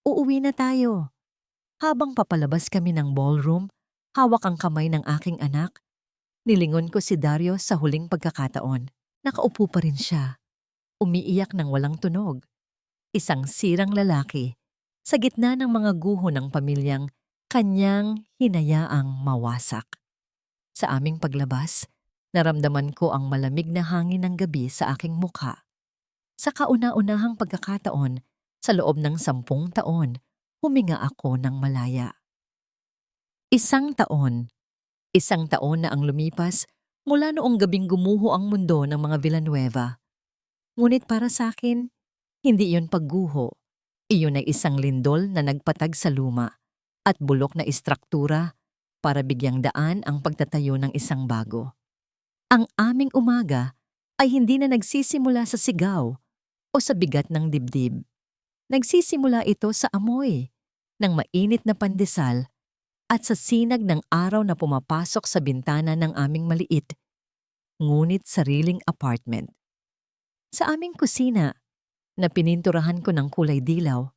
Uuwi na tayo. Habang papalabas kami ng ballroom, hawak ang kamay ng aking anak. Nilingon ko si Dario sa huling pagkakataon. Nakaupo pa rin siya. Umiiyak ng walang tunog. Isang sirang lalaki sa gitna ng mga guho ng pamilyang kanyang hinayaang mawasak. Sa aming paglabas, naramdaman ko ang malamig na hangin ng gabi sa aking mukha. Sa kauna-unahang pagkakataon, sa loob ng 10 taon, huminga ako ng malaya. 1 taon. 1 taon na ang lumipas mula noong gabing gumuho ang mundo ng mga Villanueva. Ngunit para sa akin, hindi iyon pagguho. Iyon ay isang lindol na nagpatag sa luma at bulok na istruktura para bigyang daan ang pagtatayo ng isang bago. Ang aming umaga ay hindi na nagsisimula sa sigaw o sa bigat ng dibdib. Nagsisimula ito sa amoy ng mainit na pandesal at sa sinag ng araw na pumapasok sa bintana ng aming maliit, ngunit sariling apartment. Sa aming kusina, na pininturahan ko ng kulay dilaw,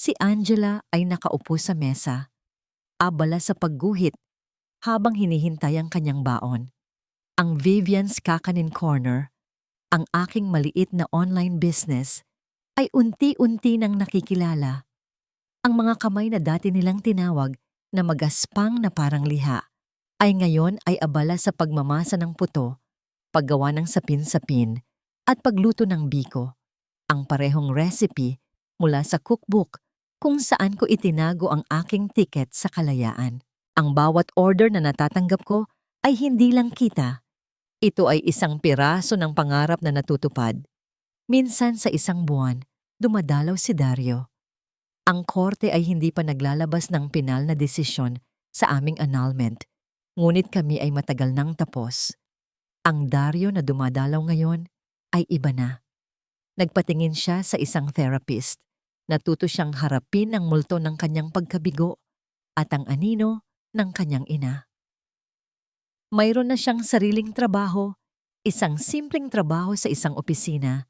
si Angela ay nakaupo sa mesa, abala sa pagguhit habang hinihintay ang kanyang baon. Ang Vivian's Kakanin Corner, ang aking maliit na online business, ay unti-unti nang nakikilala. Ang mga kamay na dati nilang tinawag na magaspang na parang liha, ay ngayon ay abala sa pagmamasa ng puto, paggawa ng sapin-sapin, at pagluto ng biko. Ang parehong recipe mula sa cookbook kung saan ko itinago ang aking tiket sa kalayaan. Ang bawat order na natatanggap ko ay hindi lang kita. Ito ay isang piraso ng pangarap na natutupad. Minsan sa 1 buwan, dumadalaw si Dario. Ang korte ay hindi pa naglalabas ng pinal na desisyon sa aming annulment, ngunit kami ay matagal nang tapos. Ang Dario na dumadalaw ngayon ay iba na. Nagpatingin siya sa isang therapist. Natuto siyang harapin ang multo ng kanyang pagkabigo at ang anino ng kanyang ina. Mayroon na siyang sariling trabaho, isang simpleng trabaho sa isang opisina,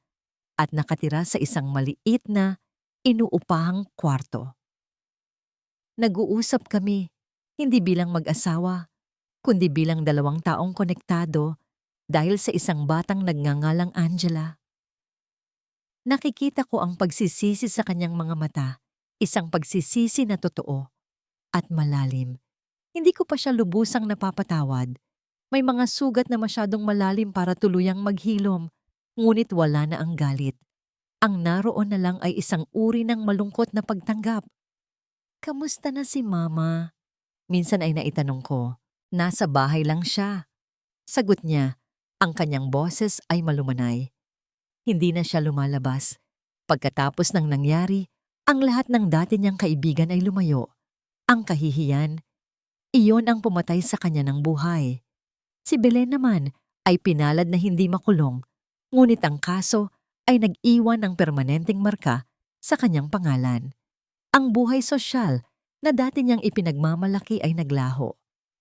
at nakatira sa isang maliit na inuupahang kwarto. Nag-uusap kami, hindi bilang mag-asawa, kundi bilang 2 taong konektado, dahil sa isang batang nagngangalang Angela. Nakikita ko ang pagsisisi sa kanyang mga mata, isang pagsisisi na totoo at malalim. Hindi ko pa siya lubusang napapatawad. May mga sugat na masyadong malalim para tuluyang maghilom, ngunit wala na ang galit. Ang naroon na lang ay isang uri ng malungkot na pagtanggap. Kamusta na si Mama? Minsan ay naitanong ko. Nasa bahay lang siya. Sagot niya, ang kanyang boses ay malumanay. Hindi na siya lumalabas. Pagkatapos ng nangyari, ang lahat ng dati niyang kaibigan ay lumayo. Ang kahihiyan, iyon ang pumatay sa kanya ng buhay. Si Belen naman ay pinalad na hindi makulong, ngunit ang kaso ay nag-iwan ng permanenteng marka sa kanyang pangalan. Ang buhay sosyal na dati niyang ipinagmamalaki ay naglaho.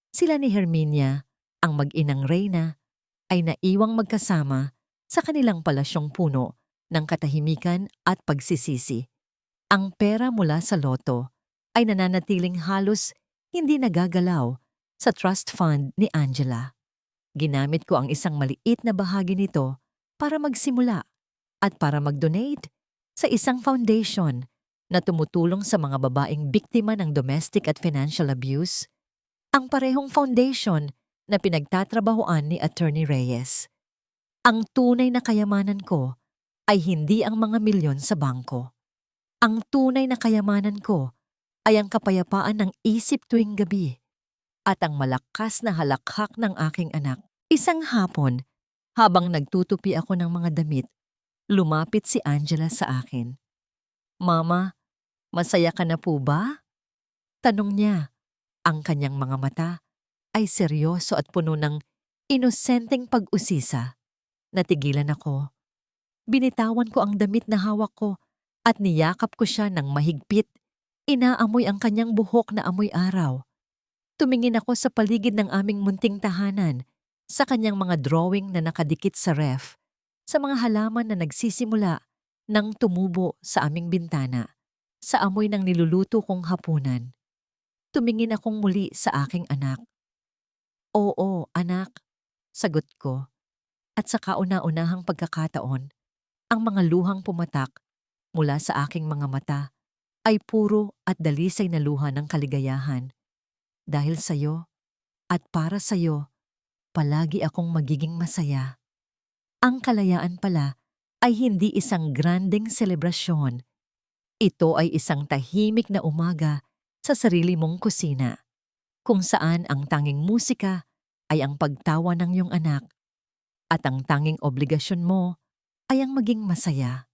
Sila ni Herminia, ang mag-inang Reyna, ay naiwang magkasama sa kanilang palasyong puno ng katahimikan at pagsisisi. Ang pera mula sa loto ay nananatiling halos hindi nagagalaw sa trust fund ni Angela. Ginamit ko ang isang maliit na bahagi nito para magsimula at para mag-donate sa isang foundation na tumutulong sa mga babaeng biktima ng domestic at financial abuse, ang parehong foundation na pinagtatrabahoan ni Attorney Reyes. Ang tunay na kayamanan ko ay hindi ang mga milyon sa bangko. Ang tunay na kayamanan ko ay ang kapayapaan ng isip tuwing gabi at ang malakas na halakhak ng aking anak. Isang hapon, habang nagtutupi ako ng mga damit, lumapit si Angela sa akin. Mama, masaya ka na po ba? Tanong niya. Ang kanyang mga mata ay seryoso at puno ng inosenteng pag-usisa. Natigilan ako. Binitawan ko ang damit na hawak ko at niyakap ko siya ng mahigpit. Inaamoy ang kanyang buhok na amoy araw. Tumingin ako sa paligid ng aming munting tahanan, sa kanyang mga drawing na nakadikit sa ref, sa mga halaman na nagsisimula ng tumubo sa aming bintana, sa amoy ng niluluto kong hapunan. Tumingin akong muli sa aking anak. Oo, anak, sagot ko. At sa kauna-unahang pagkakataon, ang mga luhang pumatak mula sa aking mga mata ay puro at dalisay na luha ng kaligayahan. Dahil sa'yo at para sa'yo, palagi akong magiging masaya. Ang kalayaan pala ay hindi isang grandeng selebrasyon. Ito ay isang tahimik na umaga sa sarili mong kusina, kung saan ang tanging musika ay ang pagtawa ng iyong anak at ang tanging obligasyon mo ay ang maging masaya.